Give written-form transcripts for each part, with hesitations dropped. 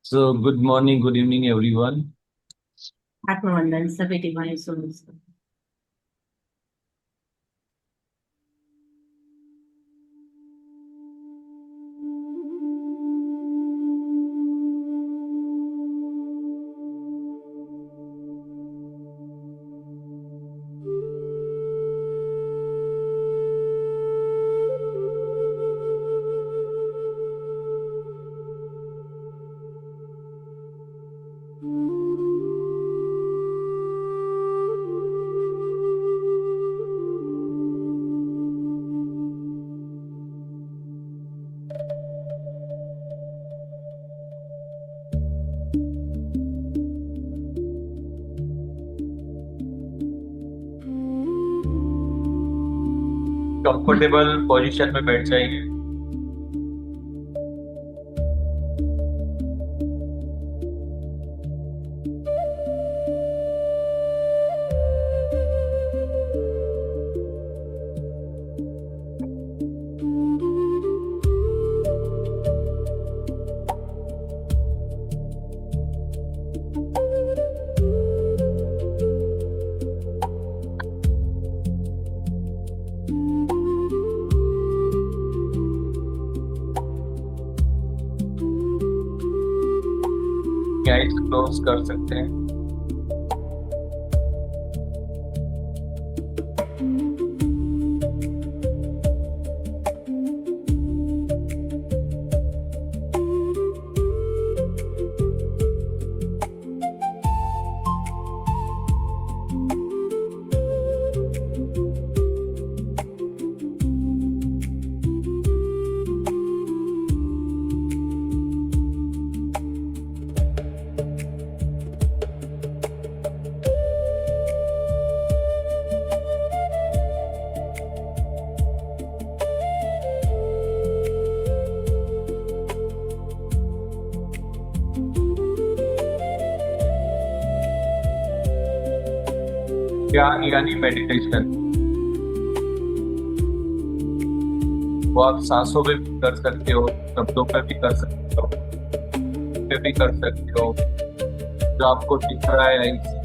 So, good morning, good evening, everyone. आत्मवंदन सभी divine souls को। Comfortable position में बैठ जाइए। आइज क्लोज कर सकते हैं। ध्यान यानी मेडिटेशन, वो आप सांसों में भी कर सकते हो, शब्दों पे भी कर सकते हो, पे भी कर सकते हो। जो आपको दिख रहा है ऐसे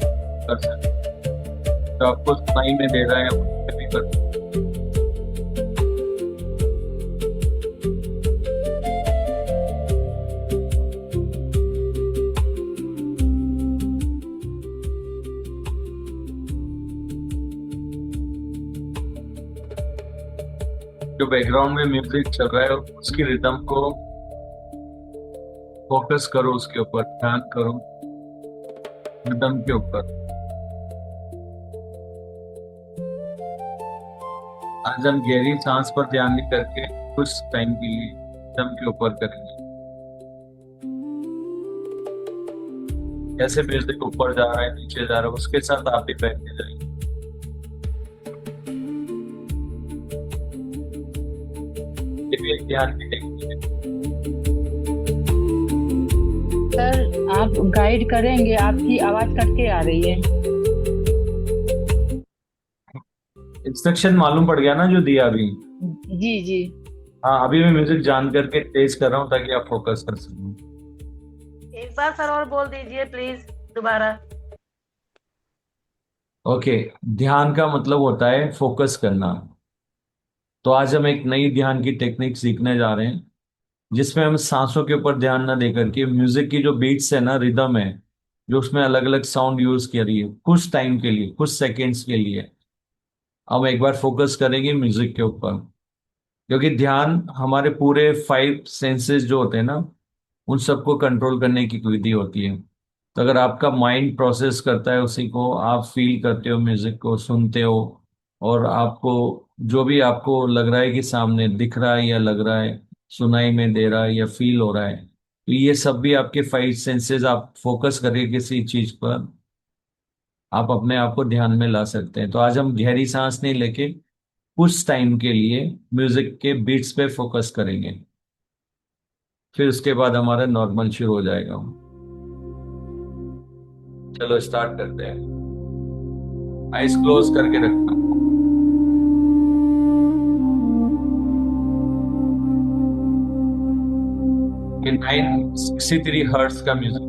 कर सकते हो, जो आपको सुनाई में दे रहा है उस पे भी कर सकते हो। जो बैकग्राउंड में म्यूजिक चल रहा है उसकी रिदम को फोकस करो, उसके ऊपर ध्यान करो, रिदम के ऊपर। आज हम गहरी सांस पर ध्यान नहीं करके कुछ टाइम के लिए रिदम के ऊपर करेंगे। कैसे म्यूजिक ऊपर जा रहा है नीचे जा रहा है उसके साथ आप भी बैठते जाएंगे। ये भी एक ध्यान की टेक्निक है। सर आप गाइड करेंगे, आपकी आवाज कट के आ रही है। इंस्ट्रक्शन मालूम पड़ गया ना जो दिया अभी? जी जी। हाँ, अभी मैं म्यूजिक जान करके तेज कर रहा हूँ ताकि आप फोकस कर सकें। एक बार सर और बोल दीजिए प्लीज दोबारा। ओके। ध्यान का मतलब होता है फोकस करना। तो आज हम एक नई ध्यान की टेक्निक सीखने जा रहे हैं जिसमें हम सांसों के ऊपर ध्यान ना दे करके म्यूजिक की जो बीट्स है ना, रिदम है, जो उसमें अलग अलग साउंड यूज करी है, कुछ टाइम के लिए, कुछ सेकेंड्स के लिए हम एक बार फोकस करेंगे म्यूजिक के ऊपर। क्योंकि ध्यान हमारे पूरे 5 सेंसेस जो होते हैं ना, उन सबको कंट्रोल करने की विधि होती है। तो अगर आपका माइंड प्रोसेस करता है उसी को, आप फील करते हो, म्यूजिक को सुनते हो, और आपको जो भी आपको लग रहा है कि सामने दिख रहा है या लग रहा है, सुनाई में दे रहा है या फील हो रहा है, तो ये सब भी आपके 5 सेंसेस, आप फोकस करके किसी चीज पर आप अपने आप को ध्यान में ला सकते हैं। तो आज हम गहरी सांस नहीं लेके कुछ टाइम के लिए म्यूजिक के बीट्स पे फोकस करेंगे, फिर उसके बाद हमारा नॉर्मल शुरू हो जाएगा। चलो स्टार्ट करते हैं। आइज क्लोज करके रखना। ये 963 हर्ट्ज का म्यूजिक।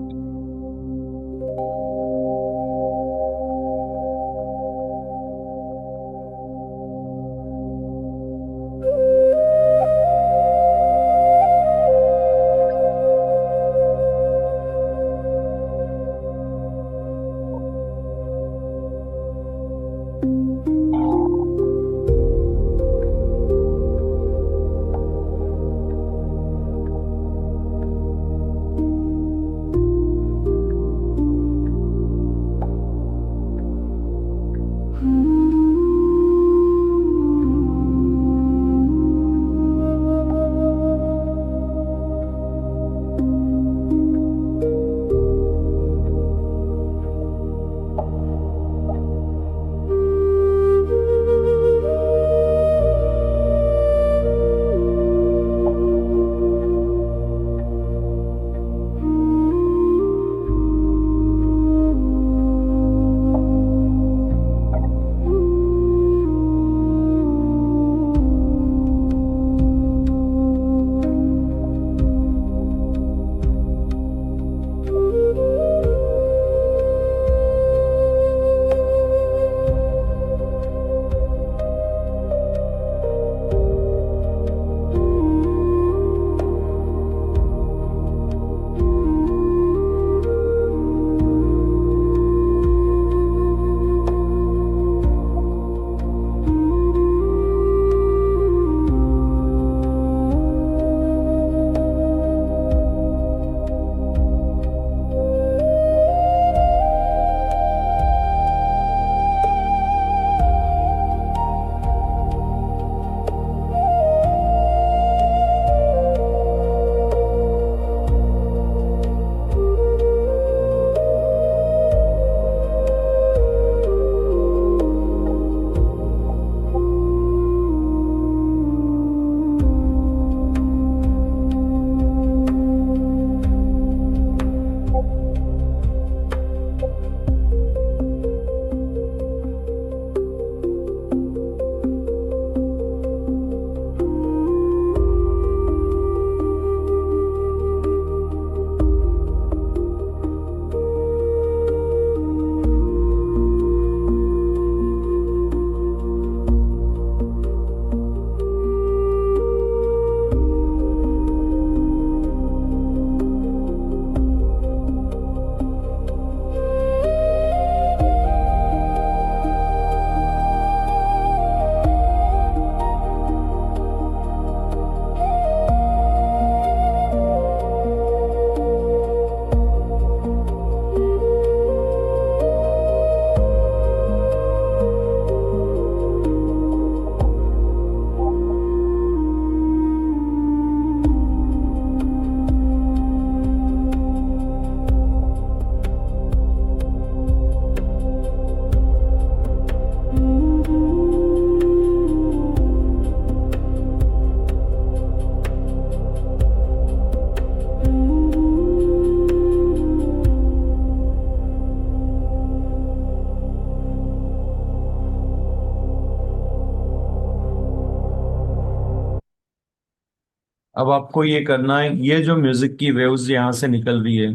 अब आपको ये करना है, ये जो म्यूजिक की वेव्स यहाँ से निकल रही है,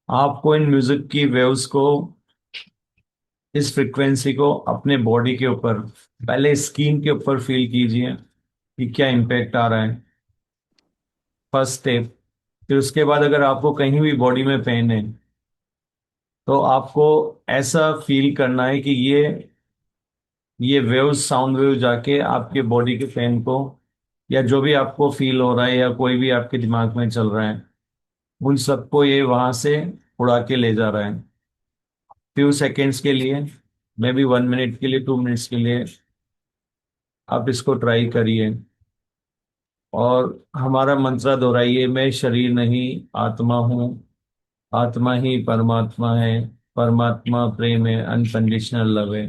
आपको इन म्यूजिक की वेव्स को, इस फ्रिक्वेंसी को अपने बॉडी के ऊपर, पहले स्किन के ऊपर फील कीजिए कि क्या इम्पैक्ट आ रहा है, फर्स्ट स्टेप। फिर उसके बाद अगर आपको कहीं भी बॉडी में पेन है, तो आपको ऐसा फील करना है कि ये वेव्स, साउंड वेव जाके आपके बॉडी के पेन को, या जो भी आपको फील हो रहा है या कोई भी आपके दिमाग में चल रहा है, उन सबको ये वहां से उड़ा के ले जा रहा है। फ्यू सेकेंड्स के लिए, मे बी 1 मिनट के लिए, 2 मिनट्स के लिए आप इसको ट्राई करिए। और हमारा मंत्र दोहराइए, मैं शरीर नहीं आत्मा हूँ, आत्मा ही परमात्मा है, परमात्मा प्रेम है, अनकंडीशनल लव है,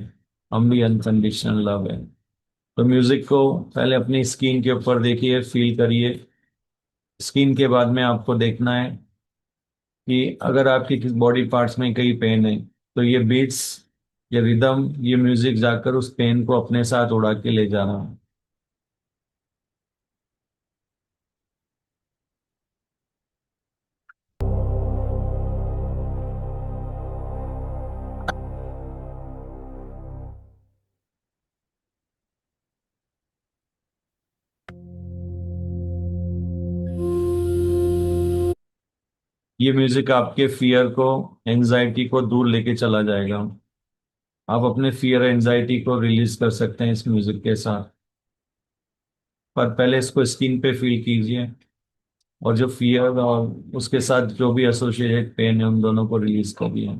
हम भी अनकंडीशनल लव है। तो म्यूजिक को पहले अपनी स्किन के ऊपर देखिए, फील करिए। स्किन के बाद में आपको देखना है कि अगर आपकी किसी बॉडी पार्ट्स में कहीं पेन है, तो ये बीट्स, ये रिदम, ये म्यूजिक जाकर उस पेन को अपने साथ उड़ा के ले जाना है। ये म्यूजिक आपके फियर को, एंजाइटी को दूर लेके चला जाएगा। आप अपने फियर एंजाइटी को रिलीज कर सकते हैं इस म्यूजिक के साथ। पर पहले इसको स्क्रीन पे फील कीजिए, और जो फियर और उसके साथ जो भी एसोसिएटेड पेन है उन दोनों को रिलीज करिए।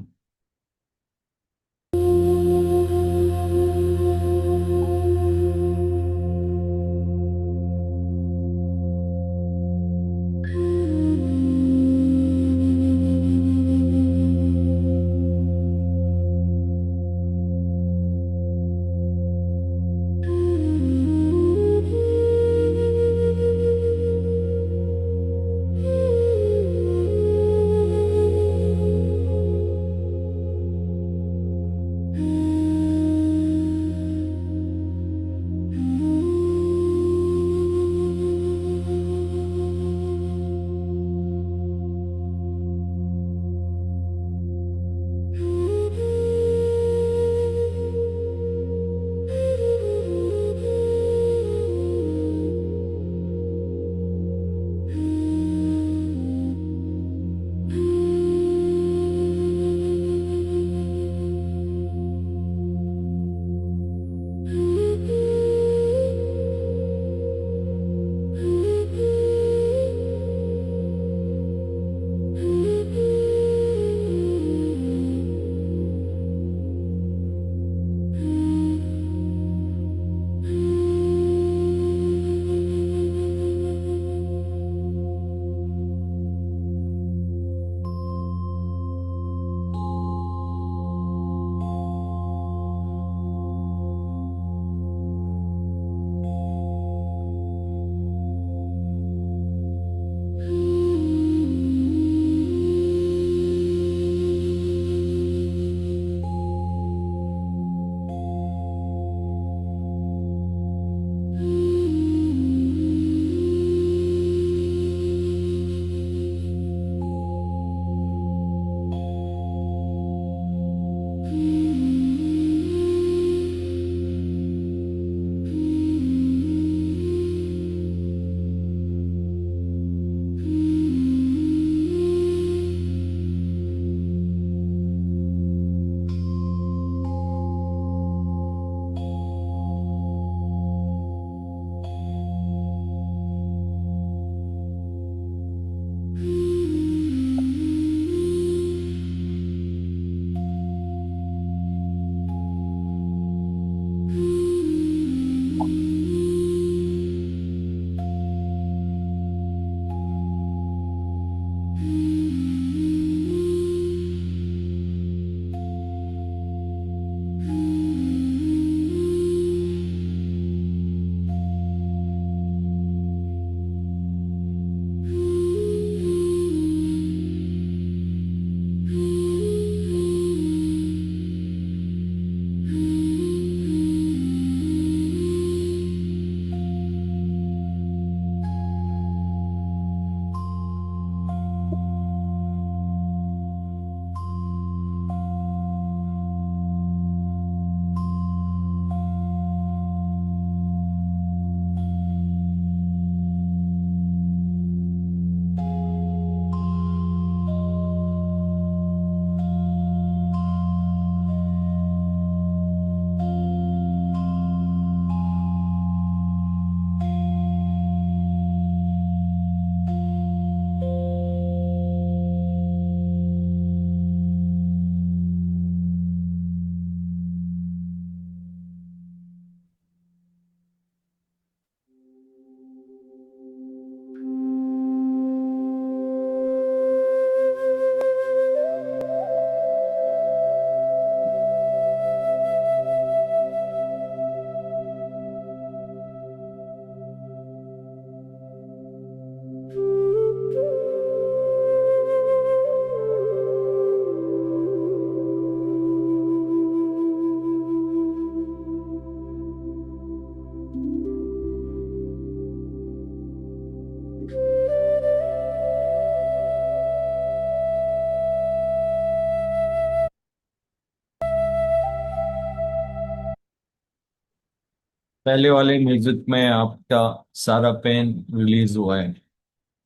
पहले वाले म्यूजिक में आपका सारा पेन रिलीज हुआ है।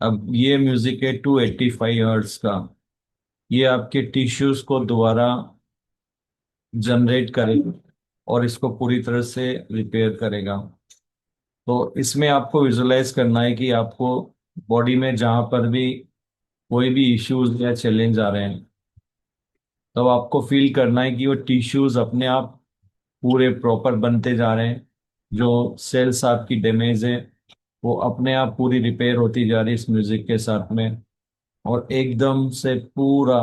अब ये म्यूजिक है 285 हर्ट्स का। ये आपके टिश्यूज को दोबारा जनरेट करेगा और इसको पूरी तरह से रिपेयर करेगा। तो इसमें आपको विजुलाइज करना है कि आपको बॉडी में जहां पर भी कोई भी इश्यूज या चैलेंज आ रहे हैं, तो आपको फील करना है कि वो टिश्यूज अपने आप पूरे प्रॉपर बनते जा रहे हैं। जो सेल्स आपकी डैमेज है वो अपने आप पूरी रिपेयर होती जा रही है इस म्यूजिक के साथ में। और एकदम से पूरा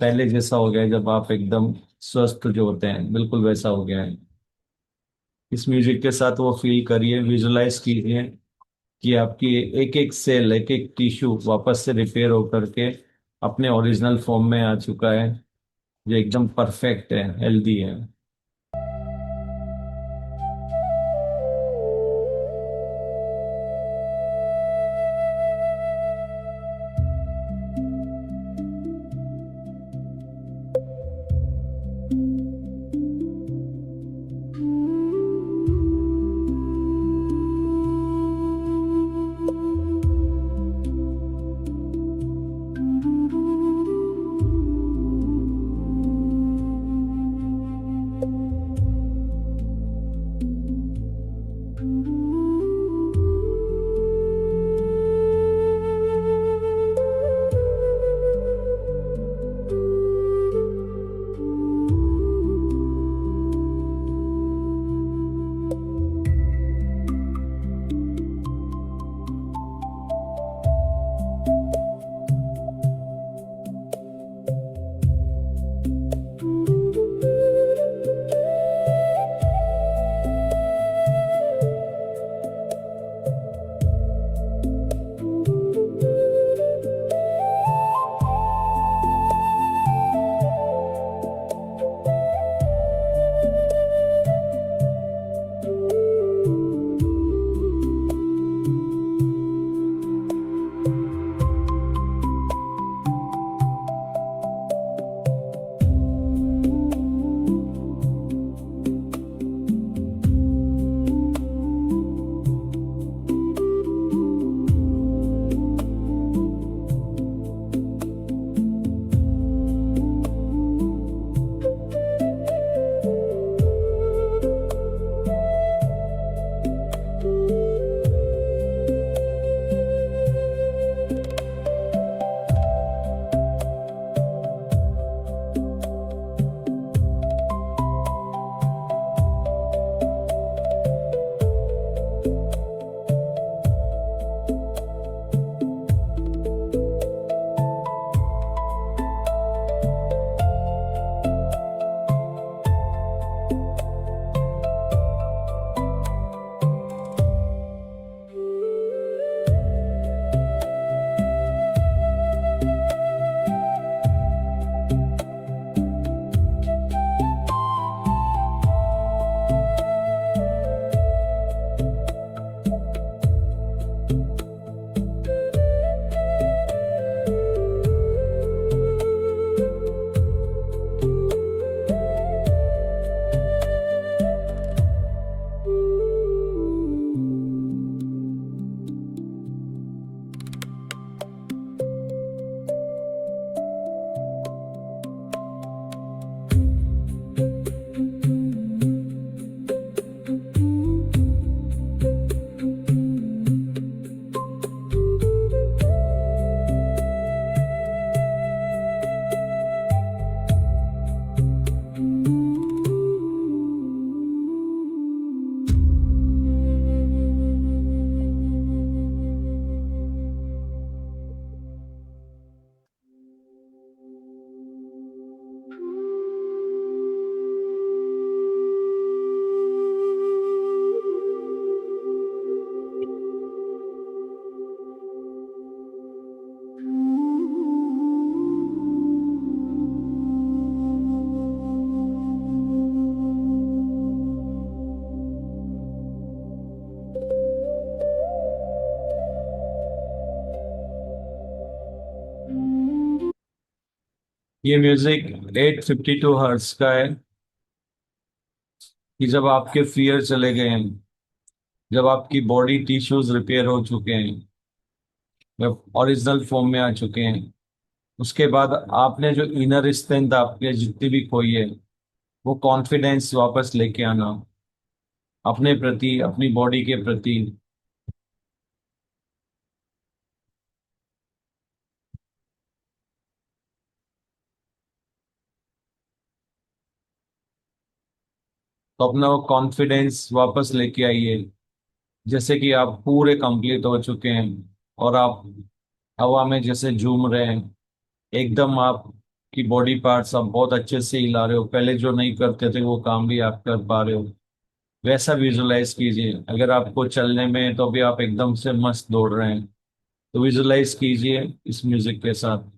पहले जैसा हो गया है, जब आप एकदम स्वस्थ जो होते हैं बिल्कुल वैसा हो गया है। इस म्यूजिक के साथ वो फील करिए, विजुलाइज कीजिए कि आपकी एक एक सेल, एक एक टिश्यू वापस से रिपेयर होकर के अपने ओरिजिनल फॉर्म में आ चुका है, जो एकदम परफेक्ट है, हेल्दी है। ये म्यूजिक 852 हर्ट्स का है। कि जब आपके फियर चले गए हैं, जब आपकी बॉडी टिश्यूज रिपेयर हो चुके हैं, ओरिजिनल फॉर्म में आ चुके हैं। उसके बाद आपने जो इनर स्ट्रेंथ आपके जितनी भी खोई है, वो कॉन्फिडेंस वापस लेके आना अपने प्रति, अपनी बॉडी के प्रति। तो अपना वो कॉन्फिडेंस वापस लेके आइए। जैसे कि आप पूरे कंप्लीट हो चुके हैं और आप हवा में जैसे झूम रहे हैं, एकदम आपकी बॉडी पार्ट्स आप बहुत अच्छे से हिला रहे हो, पहले जो नहीं करते थे वो काम भी आप कर पा रहे हो। वैसा विजुलाइज कीजिए। अगर आपको चलने में है तो भी आप एकदम से मस्त दौड़ रहे हैं, तो विजुलाइज कीजिए इस म्यूजिक के साथ।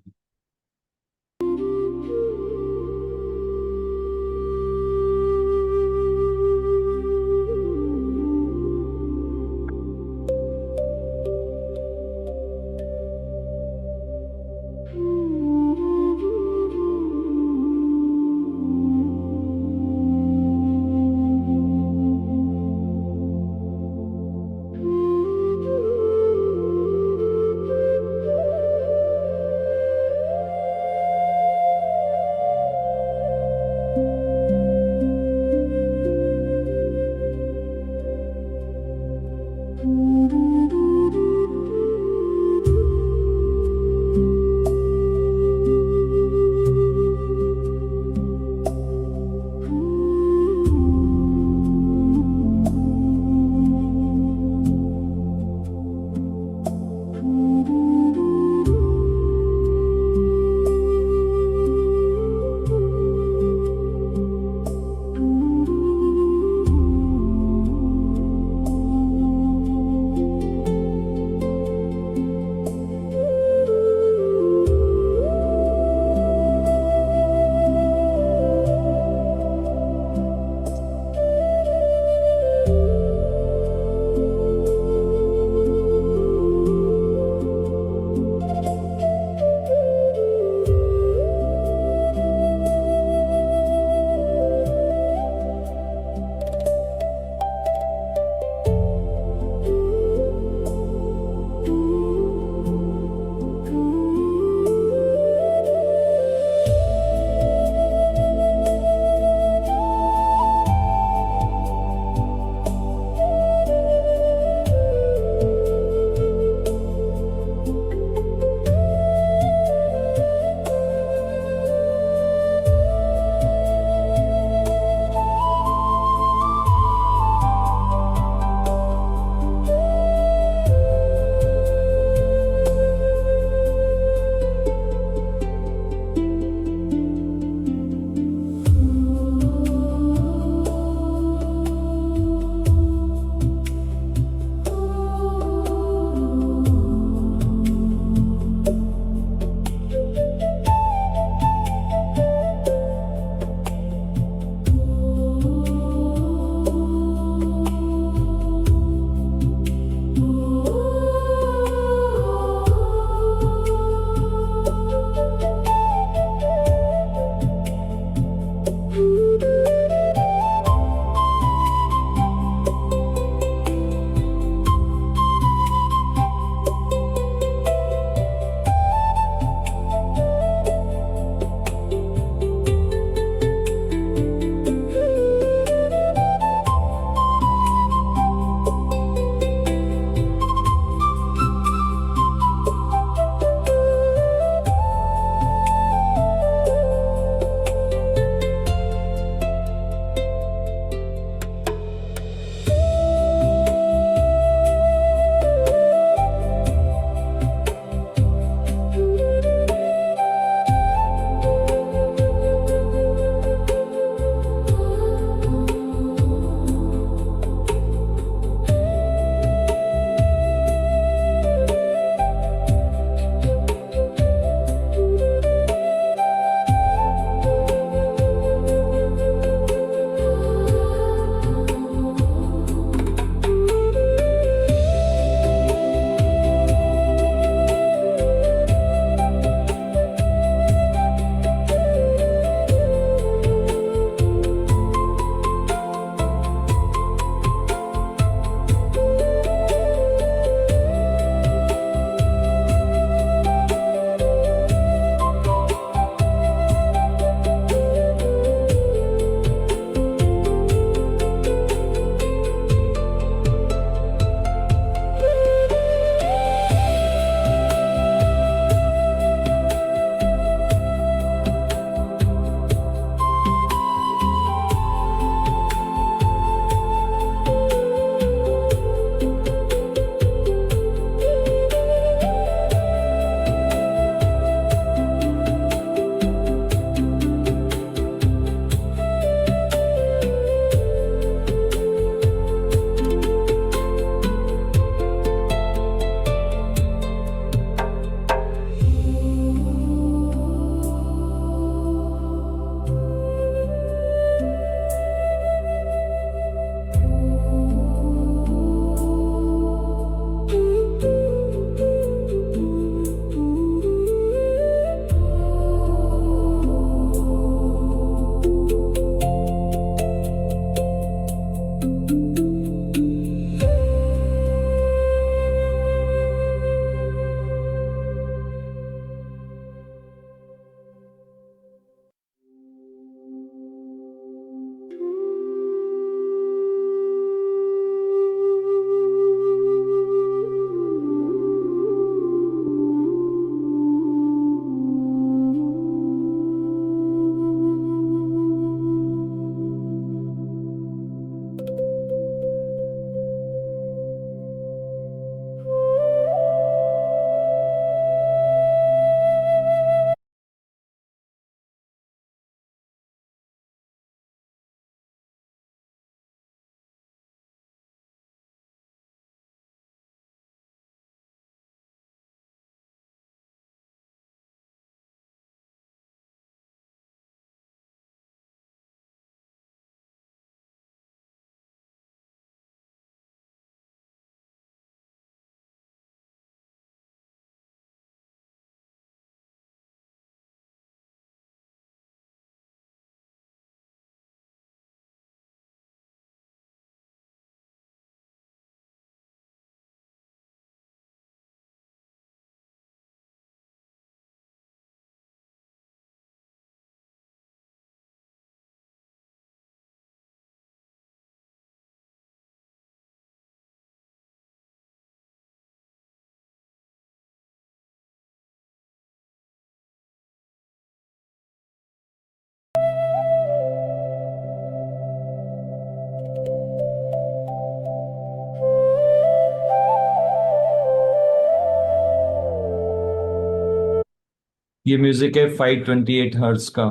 ये म्यूजिक है 528 हर्ट्ज का।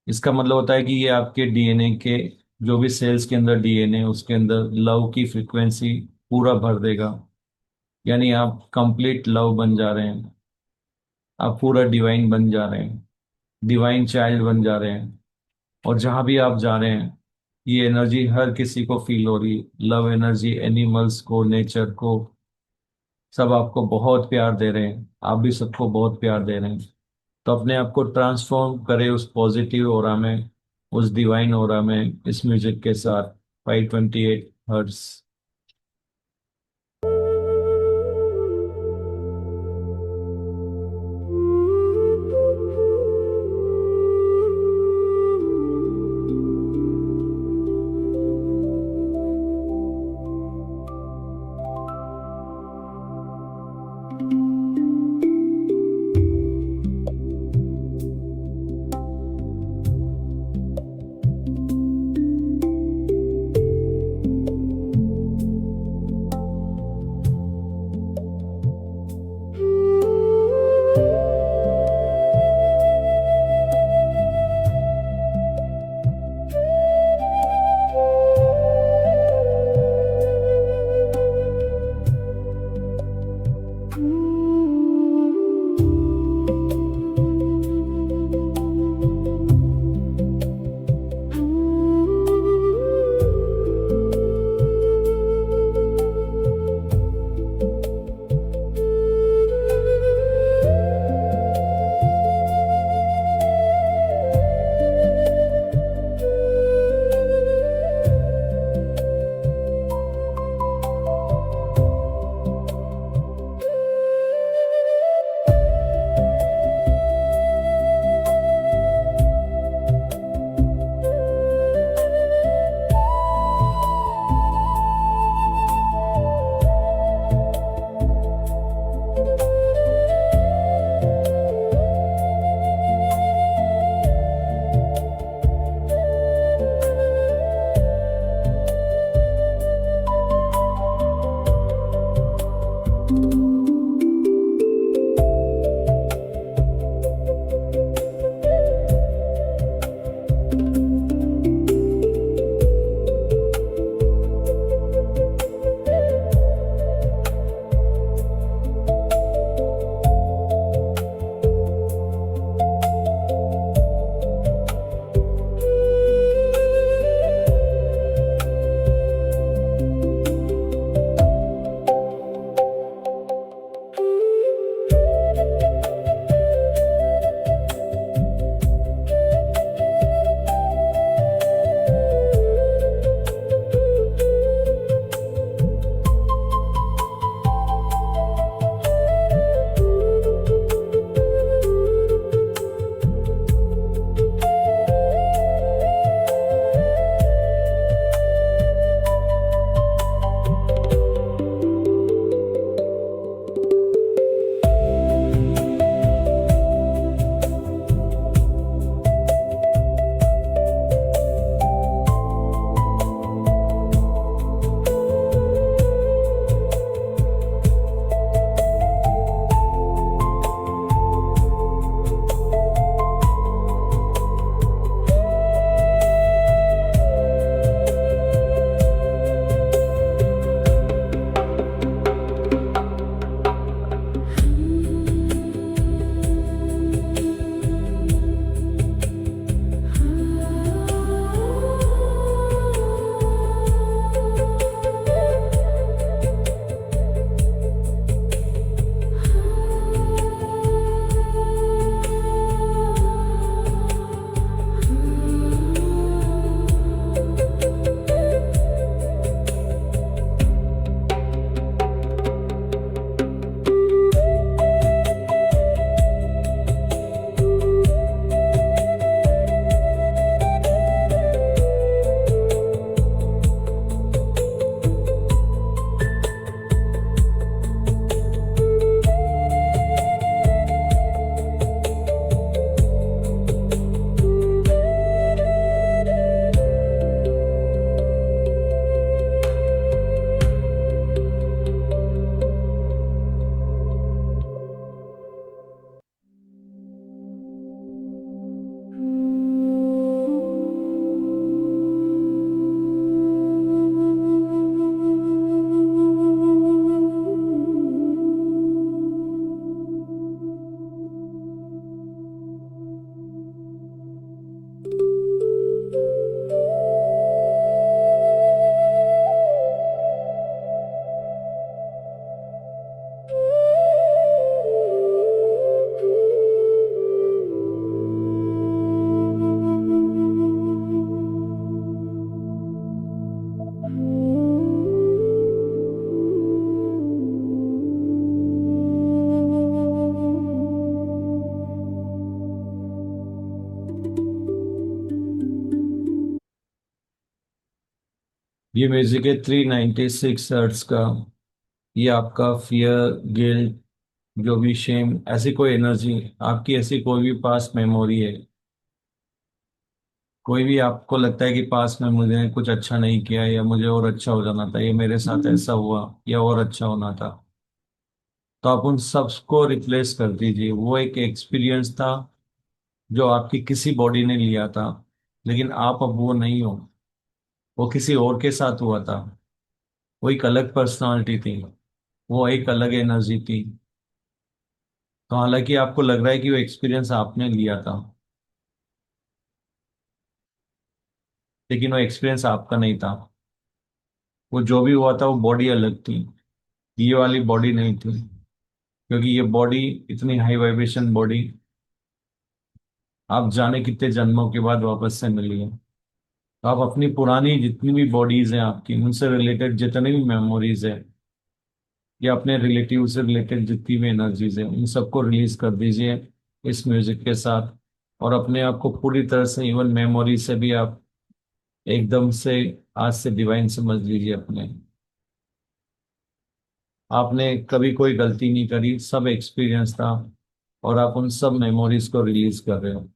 इसका मतलब होता है कि ये आपके डीएनए के, जो भी सेल्स के अंदर डीएनए, उसके अंदर लव की फ्रीक्वेंसी पूरा भर देगा। यानी आप कंप्लीट लव बन जा रहे हैं, आप पूरा डिवाइन बन जा रहे हैं, डिवाइन चाइल्ड बन जा रहे हैं। और जहां भी आप जा रहे हैं, ये एनर्जी हर किसी को फील हो रही। लव एनर्जी एनिमल्स को, नेचर को, सब आपको बहुत प्यार दे रहे हैं, आप भी सबको बहुत प्यार दे रहे हैं। तो अपने आप को ट्रांसफॉर्म करें उस पॉजिटिव ओरा में, उस डिवाइन ओरा में, इस म्यूजिक के साथ। 528 हर्ट्स। ये म्यूजिक है 396 हर्ट्स का। ये आपका फियर, गिल्ट, जो भी शेम, ऐसी कोई एनर्जी, आपकी ऐसी कोई भी पास्ट मेमोरी है, कोई भी आपको लगता है कि पास्ट में मुझे कुछ अच्छा नहीं किया या मुझे और अच्छा हो जाना था, ये मेरे साथ ऐसा हुआ या और अच्छा होना था, तो आप उन सबको रिप्लेस कर दीजिए। वो एक एक्सपीरियंस था जो आपकी किसी बॉडी ने लिया था, लेकिन आप अब वो नहीं हो। वो किसी और के साथ हुआ था। वो एक अलग पर्सनालिटी थी, वो एक अलग एनर्जी थी। तो हालांकि आपको लग रहा है कि वो एक्सपीरियंस आपने लिया था, लेकिन वो एक्सपीरियंस आपका नहीं था। वो जो भी हुआ था वो बॉडी अलग थी, ये वाली बॉडी नहीं थी। क्योंकि ये बॉडी इतनी हाई वाइब्रेशन बॉडी आप जाने कितने जन्मों के बाद वापस से मिली है। तो आप अपनी पुरानी जितनी भी बॉडीज हैं आपकी, उनसे रिलेटेड जितनी भी मेमोरीज है, या अपने रिलेटिव से रिलेटेड जितनी भी एनर्जीज है, उन सबको रिलीज कर दीजिए इस म्यूजिक के साथ। और अपने आप को पूरी तरह से, इवन मेमोरी से भी आप एकदम से आज से डिवाइन समझ लीजिए अपने। आपने कभी कोई गलती नहीं करी, सब एक्सपीरियंस था, और आप उन सब मेमोरीज को रिलीज कर रहे हो।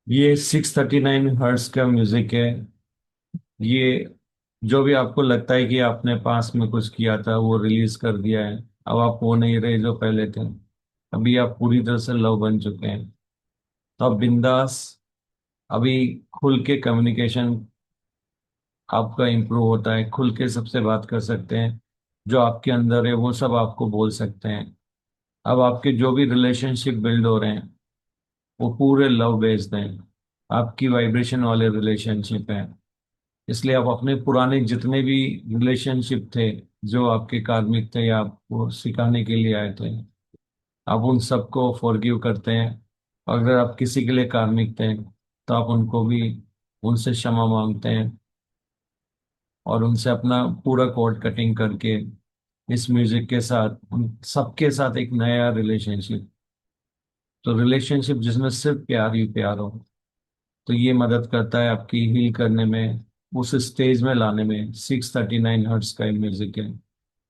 ये 639 हर्ट्ज का म्यूजिक है। ये जो भी आपको लगता है कि आपने पास में कुछ किया था वो रिलीज कर दिया है, अब आप वो नहीं रहे जो पहले थे। अभी आप पूरी तरह से लव बन चुके हैं। तो आप बिंदास, अभी खुल के कम्युनिकेशन आपका इम्प्रूव होता है, खुल के सबसे बात कर सकते हैं। जो आपके अंदर है वो सब आपको बोल सकते हैं। अब आपके जो भी रिलेशनशिप बिल्ड हो रहे हैं वो पूरे लव बेस्ड हैं, आपकी वाइब्रेशन वाले रिलेशनशिप हैं। इसलिए आप अपने पुराने जितने भी रिलेशनशिप थे, जो आपके कार्मिक थे या आपको सिखाने के लिए आए थे, आप उन सबको फॉरगिव करते हैं। और अगर आप किसी के लिए कार्मिक थे तो आप उनको भी उनसे क्षमा मांगते हैं और उनसे अपना पूरा कॉर्ड कटिंग करके इस म्यूजिक के साथ उन सबके साथ एक नया रिलेशनशिप, तो रिलेशनशिप जिसमें सिर्फ प्यार ही प्यार हो, तो ये मदद करता है आपकी हील करने में, उस स्टेज में लाने में। 639 हर्ट्स का म्यूजिक है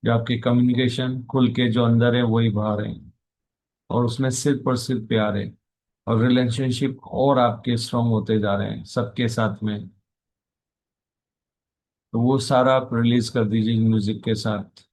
जो आपके कम्युनिकेशन खुल के जो अंदर है वही बाहर है, और उसमें सिर्फ और सिर्फ प्यार है। और रिलेशनशिप और आपके स्ट्रांग होते जा रहे हैं सबके साथ में। तो वो सारा आप रिलीज कर दीजिए म्यूजिक के साथ।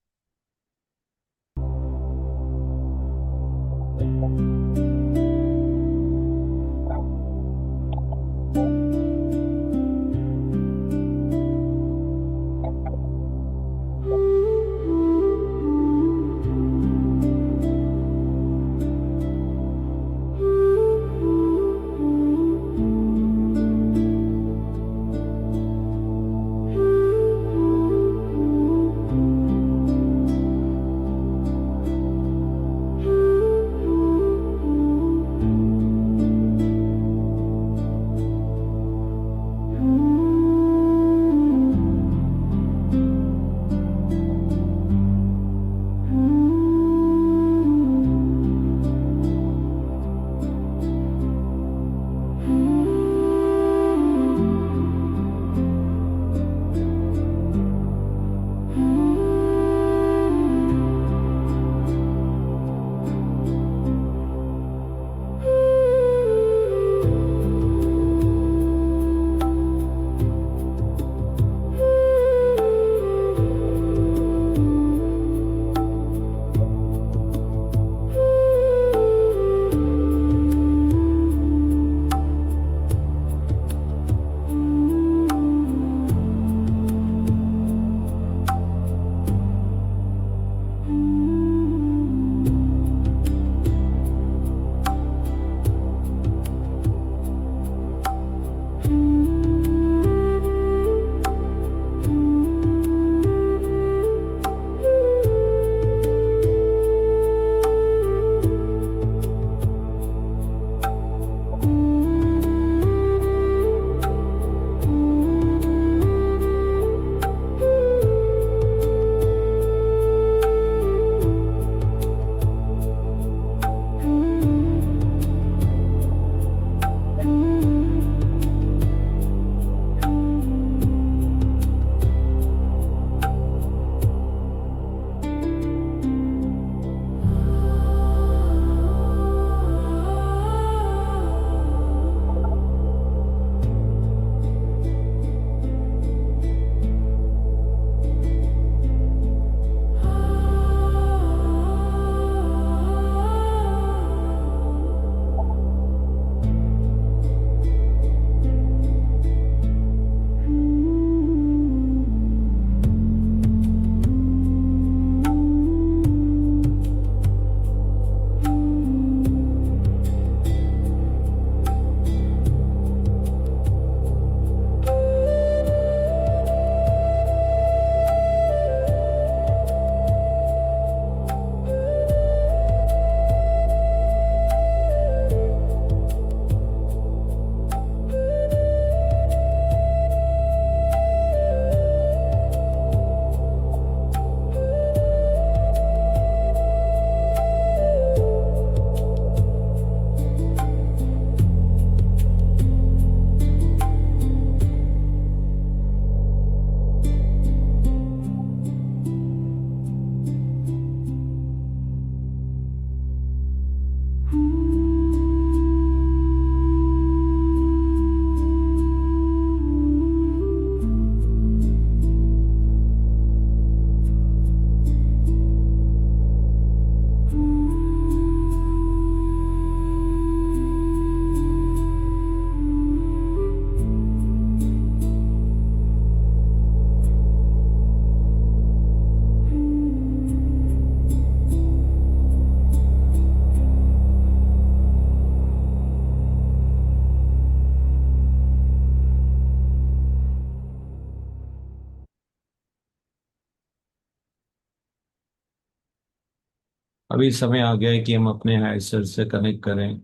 अभी समय आ गया है कि हम अपने हायर सेल्फ से कनेक्ट करें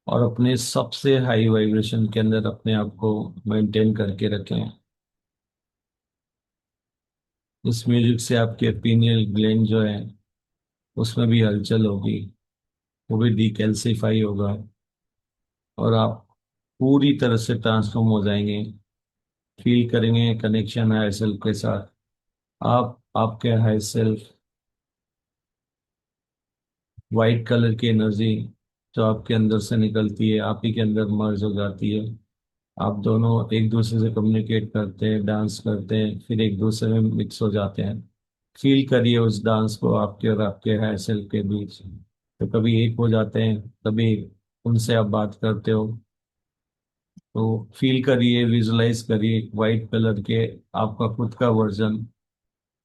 और अपने सबसे हाई वाइब्रेशन के अंदर अपने आप को मेंटेन करके रखें। इस म्यूजिक से आपके पीनियल ग्लैंड जो है उसमें भी हलचल होगी, वो भी डिकैल्सिफाई होगा और आप पूरी तरह से ट्रांसफॉर्म हो जाएंगे। फील करेंगे कनेक्शन हायर सेल्फ के साथ। आप आपके हायर सेल्फ वाइट कलर की एनर्जी जो आपके अंदर से निकलती है आप ही के अंदर मर्ज हो जाती है। आप दोनों एक दूसरे से कम्युनिकेट करते हैं, डांस करते हैं, फिर एक दूसरे में मिक्स हो जाते हैं। फील करिए उस डांस को आपके और आपके हायर सेल्फ के बीच। तो कभी एक हो जाते हैं, कभी उनसे आप बात करते हो। तो फील करिए, विजुलाइज करिए वाइट कलर के आपका खुद का वर्जन,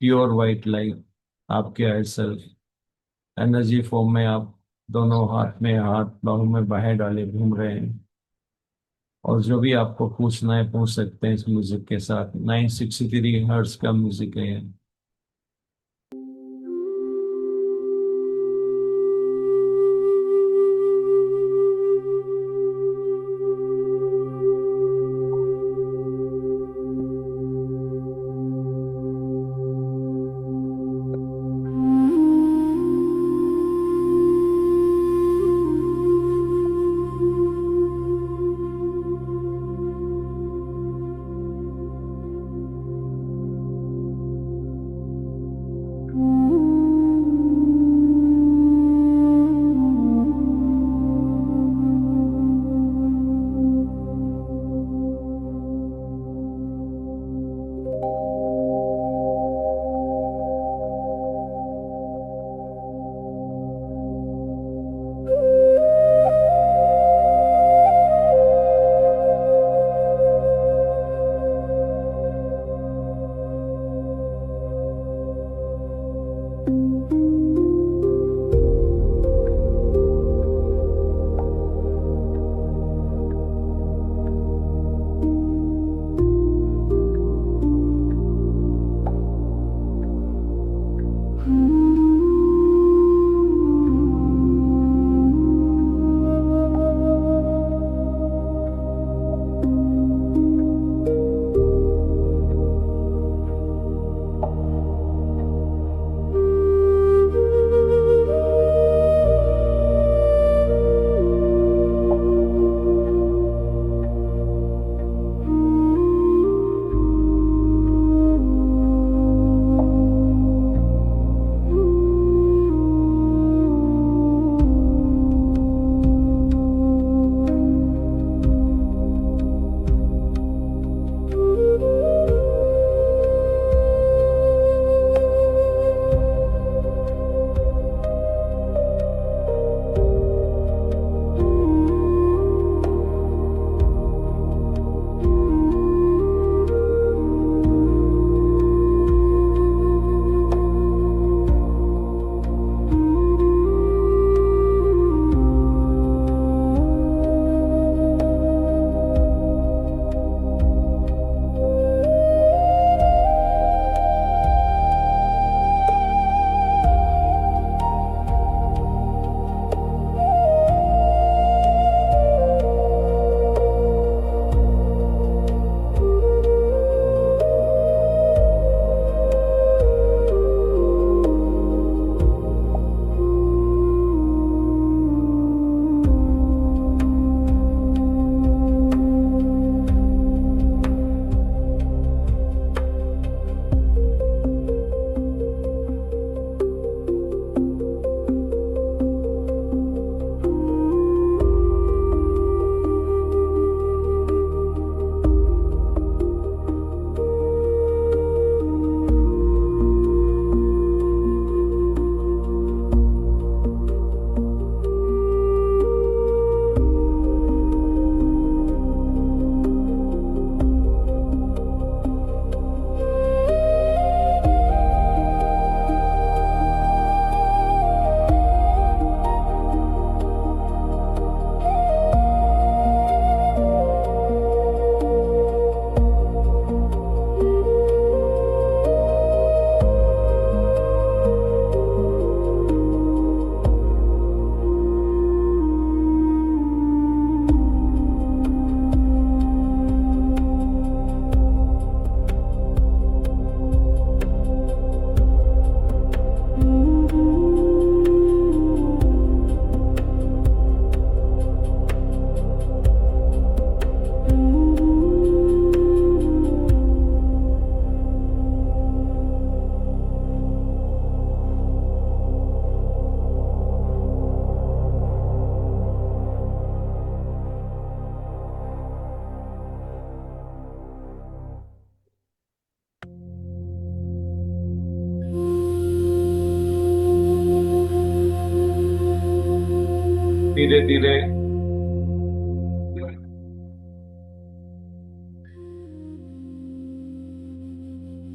प्योर वाइट लाइट, आपके हायर सेल्फ एनर्जी फॉर्म में। आप दोनों हाथ में हाथ बाहों में बाहें डाले घूम रहे हैं और जो भी आपको पूछना है पूछ सकते हैं। इस म्यूजिक के साथ 963 हर्ट्ज का म्यूजिक है ये। धीरे धीरे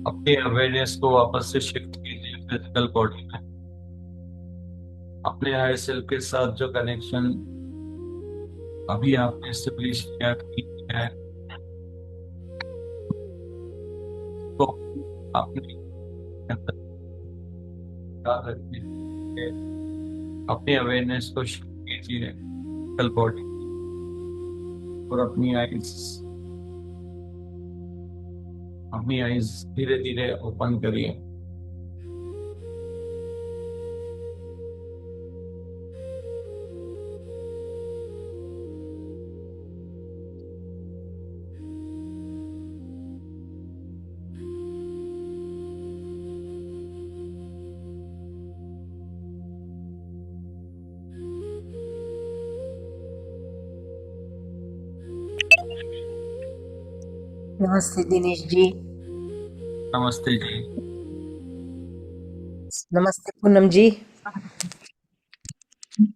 अपनी अवेयरनेस को वापस से शिफ्ट कीजिए फिजिकल बॉडी में। अपने हायर सेल्फ के साथ जो कनेक्शन अभी आपने स्टेब्लिश किया है, तो अपने अंदर याद रखिए, अपनी अवेयरनेस को शिफ्ट कीजिए फिजिकल बॉडी और अपनी आईज धीरे धीरे ओपन करिए। नमस्ते दिनेश जी। नमस्ते जी। नमस्ते पूनम जी।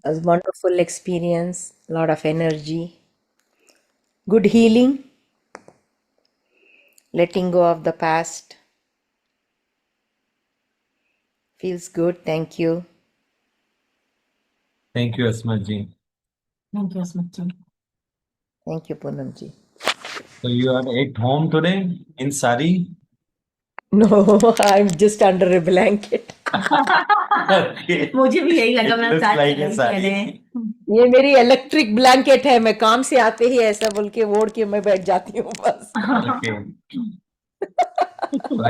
A wonderful experience, lot of energy, good healing, letting go of the past. Feels good. Thank you. Thank you Asmat ji. Thank you Asmit ji. Thank you, Poonam ji. So you are at home today in sari? No, I'm just under a blanket. Okay. मुझे भी यही लगा, It मैं looks start like a करूँ sari. कहने। ये मेरी electric blanket है। मैं काम से आते ही ऐसा बोल के ओढ़ के मैं बैठ जाती हूँ बस। Okay.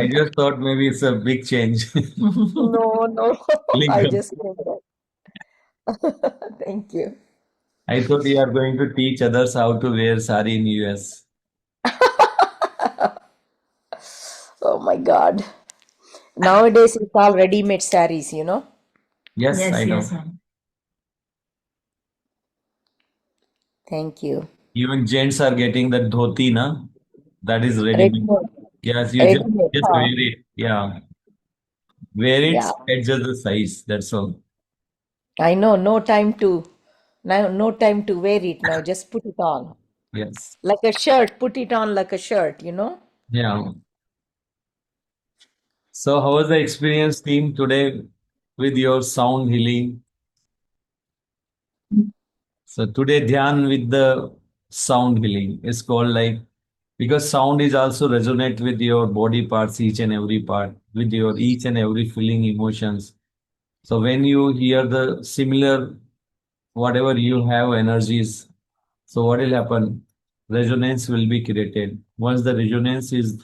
I just thought maybe it's a big change. No, no, I Lingam. just came back. Thank you. I thought you are going to teach others how to wear sari in US. Oh my God. Nowadays it's all ready-made sarees, you know. Yes, yes I know. Yes ma'am. Thank you. Even gents are getting that dhoti, na? That is ready-made. Ready-made. Yes, you Ready-made. just Huh? wear it. Yeah. Wear it, Yeah. adjust the size. That's all. I know. No time to now. No time to wear it now. Just put it on Yes. like a shirt. Put it on like a shirt. You know. Yeah. So how was the experience team today with your sound healing? So today Dhyan with the sound healing is called like, because sound is also resonate with your body parts, each and every part, with your each and every feeling, emotions. So when you hear the similar, whatever you have energies, so what will happen? Resonance will be created. Once the resonance is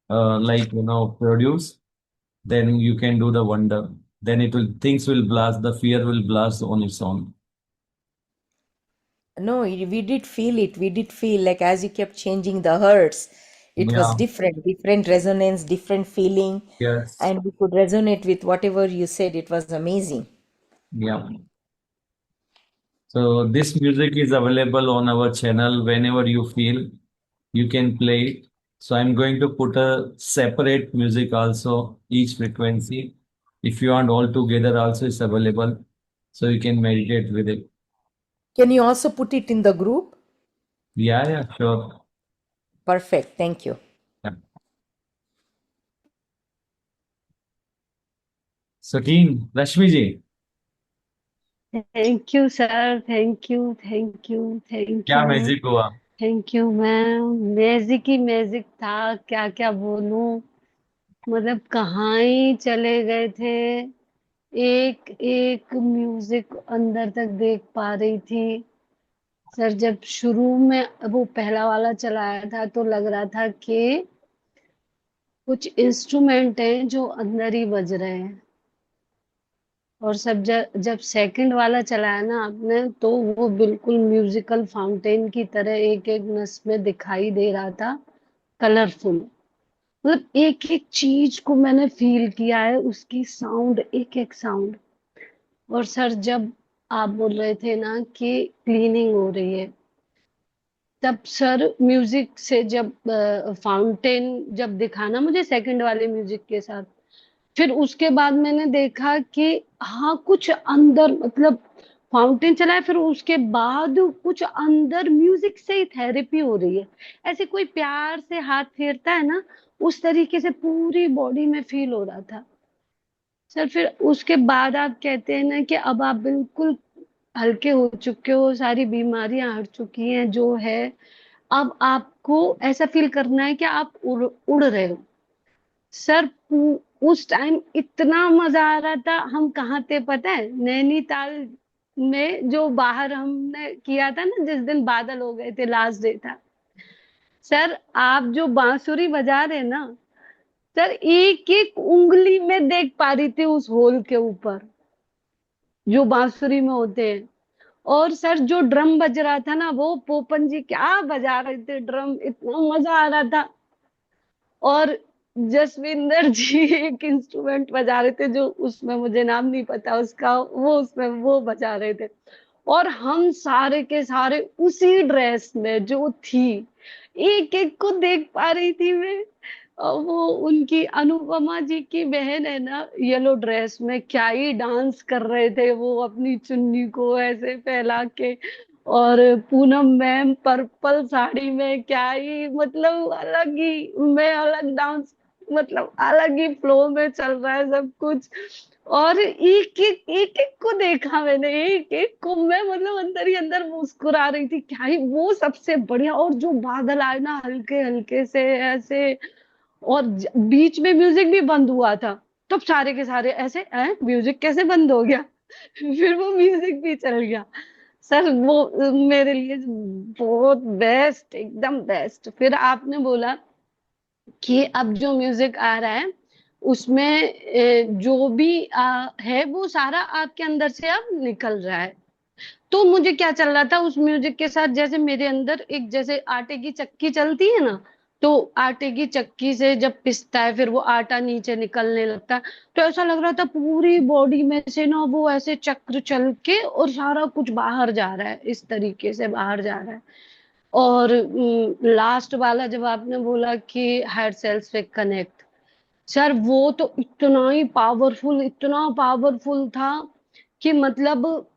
produced, then you can do the wonder. Then it will things will blast, the fear will blast on its own. No, we did feel it. We did feel like as you kept changing the hertz, it was Yeah. different resonance, different feeling, Yes. and we could resonate with whatever you said. It was amazing. Yeah. So this music is available on our channel. Whenever you feel, you can play it. So I'm going to put a separate music also, each frequency. If you want all together also is available. So you can meditate with it. Can you also put it in the group? Yeah, yeah, sure. Perfect. Thank you. Yeah. So team, Rashmi ji, thank you sir, thank you, thank you, thank क्या you, magic हुआ? Thank you ma'am. Magic he magic था, क्या क्या बोलूं। मतलब कहाँ ही चले गए थे। एक एक म्यूजिक अंदर तक देख पा रही थी। सर जब शुरू में वो पहला वाला चलाया था तो लग रहा था कि कुछ इंस्ट्रूमेंट हैं जो अंदर ही बज रहे हैं। और सब जब सेकंड वाला चलाया ना आपने, तो वो बिल्कुल म्यूजिकल फाउंटेन की तरह एक एक नस में दिखाई दे रहा था, कलरफुल। मतलब एक एक चीज को मैंने फील किया है, उसकी साउंड, एक एक साउंड। और सर जब आप बोल रहे थे ना कि क्लीनिंग हो रही है, तब सर म्यूजिक से जब फाउंटेन जब दिखा ना मुझे सेकंड वाले म्यूजिक के साथ, फिर उसके बाद मैंने देखा कि हाँ कुछ अंदर, मतलब फाउंटेन चला है, फिर उसके बाद कुछ अंदर म्यूजिक से ही थेरेपी हो रही है। ऐसे कोई प्यार से हाथ फेरता है ना, उस तरीके से पूरी बॉडी में फील हो रहा था सर। फिर उसके बाद आप कहते हैं ना कि अब आप बिल्कुल हल्के हो चुके हो, सारी बीमारियां हट चुकी हैं जो है। अब आपको ऐसा फील करना है कि आप उड़ रहे हो सर। उस टाइम इतना मजा आ रहा था। हम कहाँ थे पता है? नैनीताल में, जो बाहर हमने किया था ना जिस दिन बादल हो गए थे, लास्ट डे था सर। आप जो बांसुरी बजा रहे ना सर, एक एक उंगली में देख पा रही थी उस होल के ऊपर जो बांसुरी में होते हैं। और सर जो ड्रम बज रहा था ना, वो पोपन जी क्या बजा रहे थे ड्रम, इतना मजा आ रहा था। और जसविंदर जी एक इंस्ट्रूमेंट बजा रहे थे, जो उसमें मुझे नाम नहीं पता उसका, वो उसमें वो बजा रहे थे। और हम सारे के सारे उसी ड्रेस में जो थी, एक एक को देख पा रही थी मैं। और वो उनकी अनुपमा जी की बहन है ना, येलो ड्रेस में क्या ही डांस कर रहे थे वो, अपनी चुन्नी को ऐसे फैला के। और पूनम मैम पर्पल साड़ी में क्या ही, मतलब अलग ही, मैं अलग डांस, मतलब अलग ही फ्लो में चल रहा है सब कुछ। और एक एक को देखा मैंने, एक एक को मैं, मतलब अंदर ही अंदर मुस्कुरा रही थी, क्या ही वो सबसे बढ़िया। और जो बादल आए ना हल्के हल्के से ऐसे, और बीच में म्यूजिक भी बंद हुआ था, तब सारे के सारे ऐसे म्यूजिक कैसे बंद हो गया? फिर वो म्यूजिक भी चल गया सर। वो मेरे लिए बहुत बेस्ट, एकदम बेस्ट। फिर आपने बोला कि अब जो म्यूजिक आ रहा है उसमें जो भी है वो सारा आपके अंदर से अब निकल रहा है। तो मुझे क्या चल रहा था उस म्यूजिक के साथ, जैसे मेरे अंदर एक, जैसे आटे की चक्की चलती है ना, तो आटे की चक्की से जब पिसता है फिर वो आटा नीचे निकलने लगता है। तो ऐसा लग रहा था पूरी बॉडी में से ना वो ऐसे चक्र चल के और सारा कुछ बाहर जा रहा है, इस तरीके से बाहर जा रहा है। और लास्ट वाला जब आपने बोला कि हार्ट सेल्स से कनेक्ट, सर वो तो इतना ही पावरफुल, इतना पावरफुल था कि मतलब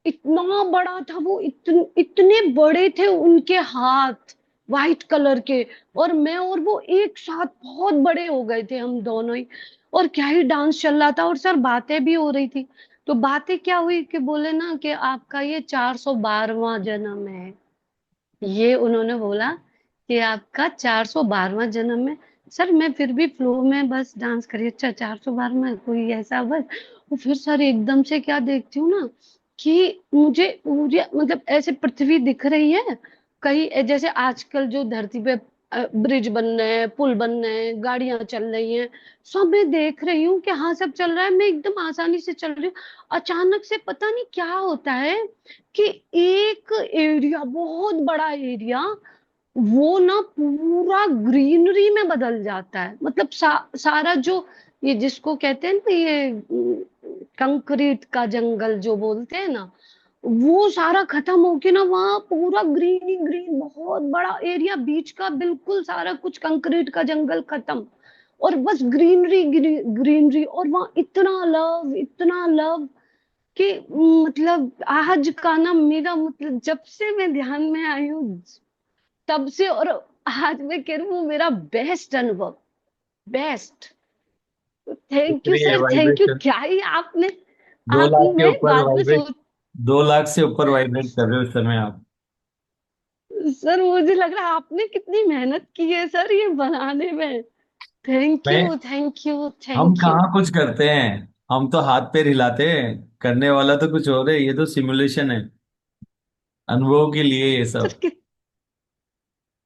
इतना बड़ा था वो, इतने बड़े थे उनके हाथ, वाइट कलर के। और मैं और वो एक साथ बहुत बड़े हो गए थे हम दोनों ही। और क्या ही डांस चल रहा था, और सर बातें भी हो रही थी। तो बातें क्या हुई कि बोले ना कि आपका ये 412वां जन्म है। ये उन्होंने बोला कि आपका 412वां जन्म है। सर मैं फिर भी फ्लो में बस डांस करी, अच्छा 412 कोई ऐसा बस। और फिर सर एकदम से क्या देखती हूँ ना कि मुझे पूरी, मतलब ऐसे पृथ्वी दिख रही है। कहीं जैसे आजकल जो धरती पे ब्रिज बन रहे हैं, पुल बन रहे हैं, गाड़ियां चल रही हैं, सब मैं देख रही हूँ कि हाँ सब चल रहा है, मैं एकदम आसानी से चल रही हूँ। अचानक से पता नहीं क्या होता है कि एक एरिया, बहुत बड़ा एरिया, वो ना पूरा ग्रीनरी में बदल जाता है। मतलब सारा जो, ये जिसको कहते हैं ना, ये कंक्रीट का जंगल जो बोलते हैं ना, वो सारा खत्म होके ना वहां पूरा ग्रीन ही ग्रीन, बहुत बड़ा एरिया, बीच का बिल्कुल सारा कुछ कंक्रीट का जंगल खत्म, और बस ग्रीनरी ग्रीनरी। और वहां इतना लव, इतना लव कि मतलब आज का ना मेरा, मतलब जब से मैं ध्यान में आई हूँ तब से, और आज मैं कह रही हूँ मेरा बेस्ट अनुभव, बेस्ट। थैंक यू इसलिए सर, थैंक यू। वाइब्रेशन क्या ही आपने, 2 लाख के आपने ऊपर बाद में वाइब्रेट, सोच, 2 लाख से ऊपर वाइब्रेट कर रहे हो इस समय आप। सर मुझे लग रहा है आपने कितनी मेहनत की है सर ये बनाने में। थैंक मैं यू, थैंक यू, हम थैंक यू। कहाँ कुछ करते हैं, हम तो हाथ पैर हिलाते हैं, करने वाला तो कुछ और है, ये तो सिमुलेशन है, अनुभव के लिए ये सब। सर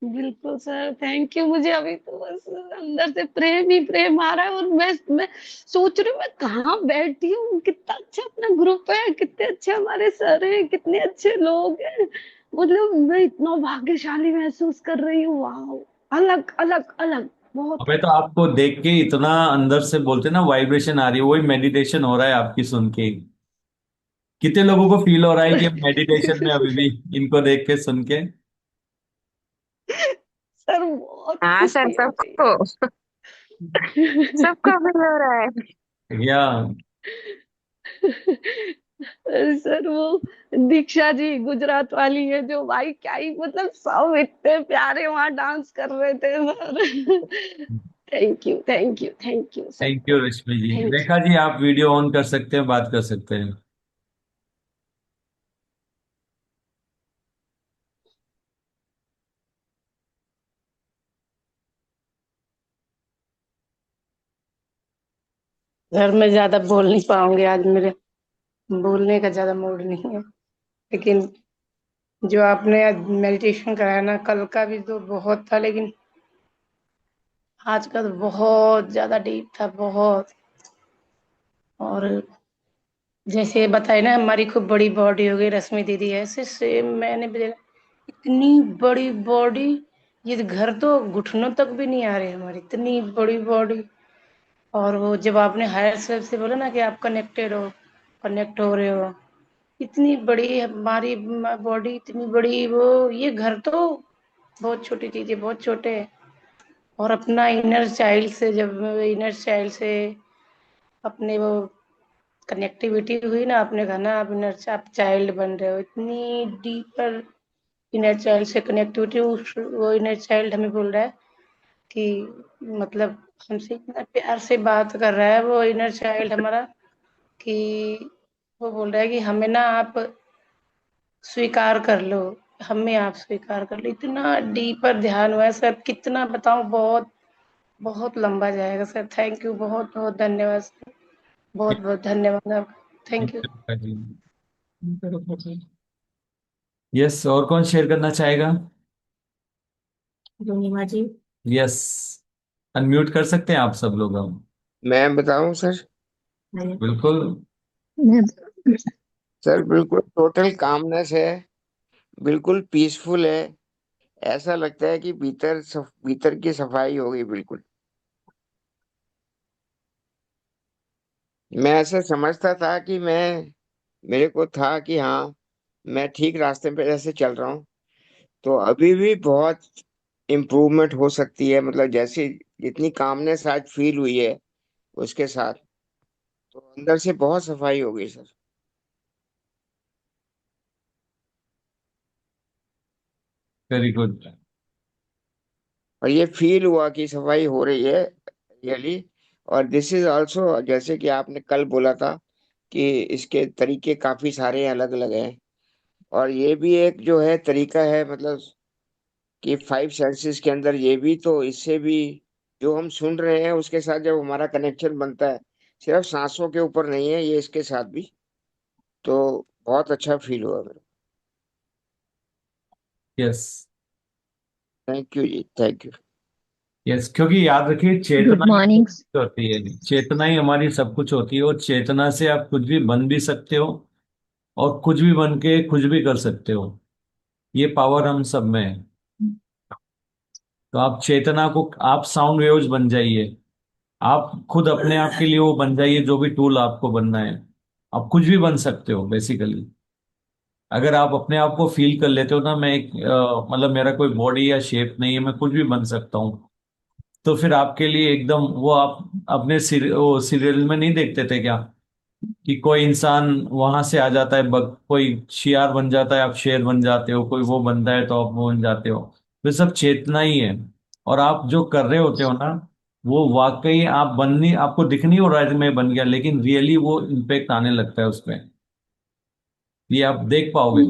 बिल्कुल सर, थैंक यू। मुझे अभी तो बस अंदर से प्रेम ही प्रेम आ रहा है। और मैं सोच रही हूँ मैं कहाँ बैठी हूँ, कितना अच्छा अपना ग्रुप है, कितने अच्छे हमारे सर हैं, कितने अच्छे लोग हैं। मतलब मैं इतना भाग्यशाली महसूस कर रही हूँ, वाह, अलग अलग अलग, बहुत हमें तो अलग। आपको देख के इतना अंदर से बोलते ना वाइब्रेशन आ रही है, वही मेडिटेशन हो रहा है आपकी सुन के। कितने लोगों को फील हो रहा है कि हम मेडिटेशन में अभी भी, इनको देख के सुन के। सर बहुत हाँ सर, खुशी होती सबको है। सबको फील हो रहा है। या सर वो दीक्षा जी गुजरात वाली है जो, भाई क्या ही मतलब सब इतने प्यारे वहां डांस कर रहे थे sir. Thank you thank you thank you sir. Thank you Rashmi ji. Thank Rekha ji, आप वीडियो ऑन कर सकते हैं, बात कर सकते हैं। सर मैं ज्यादा बोल नहीं पाऊंगी आज, मेरे बोलने का ज्यादा मूड नहीं है। लेकिन जो आपने आज मेडिटेशन कराया ना, कल का भी तो बहुत था, लेकिन आज का तो बहुत ज्यादा डीप था, बहुत। और जैसे बताए ना, हमारी खूब बड़ी बॉडी हो गई रश्मि दीदी, ऐसे सेम मैंने भी देखा। इतनी बड़ी बॉडी, ये घर तो घुटनों तक भी नहीं आ रही हमारी, इतनी बड़ी बॉडी। और वो जब आपने हायर सेल्फ से बोला ना कि आप कनेक्टेड हो, कनेक्ट हो रहे हो, इतनी बड़ी हमारी बॉडी, इतनी बड़ी वो, ये घर तो बहुत छोटी चीज है, बहुत छोटे है। और अपना इनर चाइल्ड से, जब इनर चाइल्ड से अपने वो कनेक्टिविटी हुई ना, आपने कहा ना आप इनर, आप चाइल्ड बन रहे हो, इतनी डीपर इनर चाइल्ड से कनेक्टिविटी। वो इनर चाइल्ड हमें बोल रहा है कि मतलब हमसे इतना प्यार से बात कर रहा है वो इनर चाइल्ड हमारा, कि वो बोल रहा है कि हमें ना आप स्वीकार कर लो, हमें आप स्वीकार कर लो। इतना डीपर ध्यान हुआ है सर, कितना बताऊं, बहुत बहुत लंबा जाएगा सर। थैंक यू, बहुत बहुत धन्यवाद सर, बहुत बहुत धन्यवाद आपका, थैंक यू। यस, और कौन शेयर करना चाहेगा? पूर्णिमा जी। यस, अनम्यूट कर सकते हैं आप सब लोग हम। मैं बताऊं सर? बिल्कुल। मैं सर बिल्कुल टोटल कामनेस है, बिल्कुल पीसफुल है। ऐसा लगता है कि भीतर की सफाई हो गई बिल्कुल। मैं ऐसा समझता था कि मेरे को था कि हाँ, मैं ठीक रास्ते पे जैसे चल रहा हूँ। तो अभी भी बहुत इम्प्रूवमेंट हो सकती है, मतलब जैसे जितनी कामनेस आज फील हुई है उसके साथ, तो अंदर से बहुत सफाई हो गई सर। Very good. और ये फील हुआ कि सफाई हो रही है रियली। और दिस इज ऑल्सो, जैसे कि आपने कल बोला था कि इसके तरीके काफी सारे अलग अलग हैं। और ये भी एक जो है तरीका है, मतलब कि 5 सेंसेस के अंदर ये भी, तो इससे भी जो हम सुन रहे हैं उसके साथ जब हमारा कनेक्शन बनता है, सिर्फ सांसों के ऊपर नहीं है, ये इसके साथ भी। तो बहुत अच्छा फील हुआ मेरे। यस। थैंक यू जी, थैंक यू। यस, क्योंकि याद रखिए, चेतना गुड ही सब मॉर्निंग। कुछ होती है। चेतना ही हमारी सब कुछ होती है, और चेतना से आप कुछ भी बन भी सकते हो, और कुछ भी बन के कुछ भी कर सकते हो। ये पावर हम सब में है। तो आप चेतना को, आप साउंड वेव्स बन जाइए। आप खुद अपने आप के लिए वो बन जाइए, जो भी टूल आपको बनना है। आप कुछ भी बन सकते हो बेसिकली। अगर आप अपने आप को फील कर लेते हो ना, मैं एक मतलब मेरा कोई बॉडी या शेप नहीं है, मैं कुछ भी बन सकता हूँ। तो फिर आपके लिए एकदम वो, आप अपने वो सीरियल में नहीं देखते थे क्या, कि कोई इंसान वहां से आ जाता है, कोई शियार बन जाता है, आप शेर बन जाते हो, कोई वो बनता है तो आप वो बन जाते हो। तो सब चेतना ही है। और आप जो कर रहे होते हो ना, वो वाकई आप बन नहीं, आपको दिख नहीं हो रहा है कि मैं बन गया, लेकिन रियली वो इम्पेक्ट आने लगता है उसमें। ये आप देख पाओगे।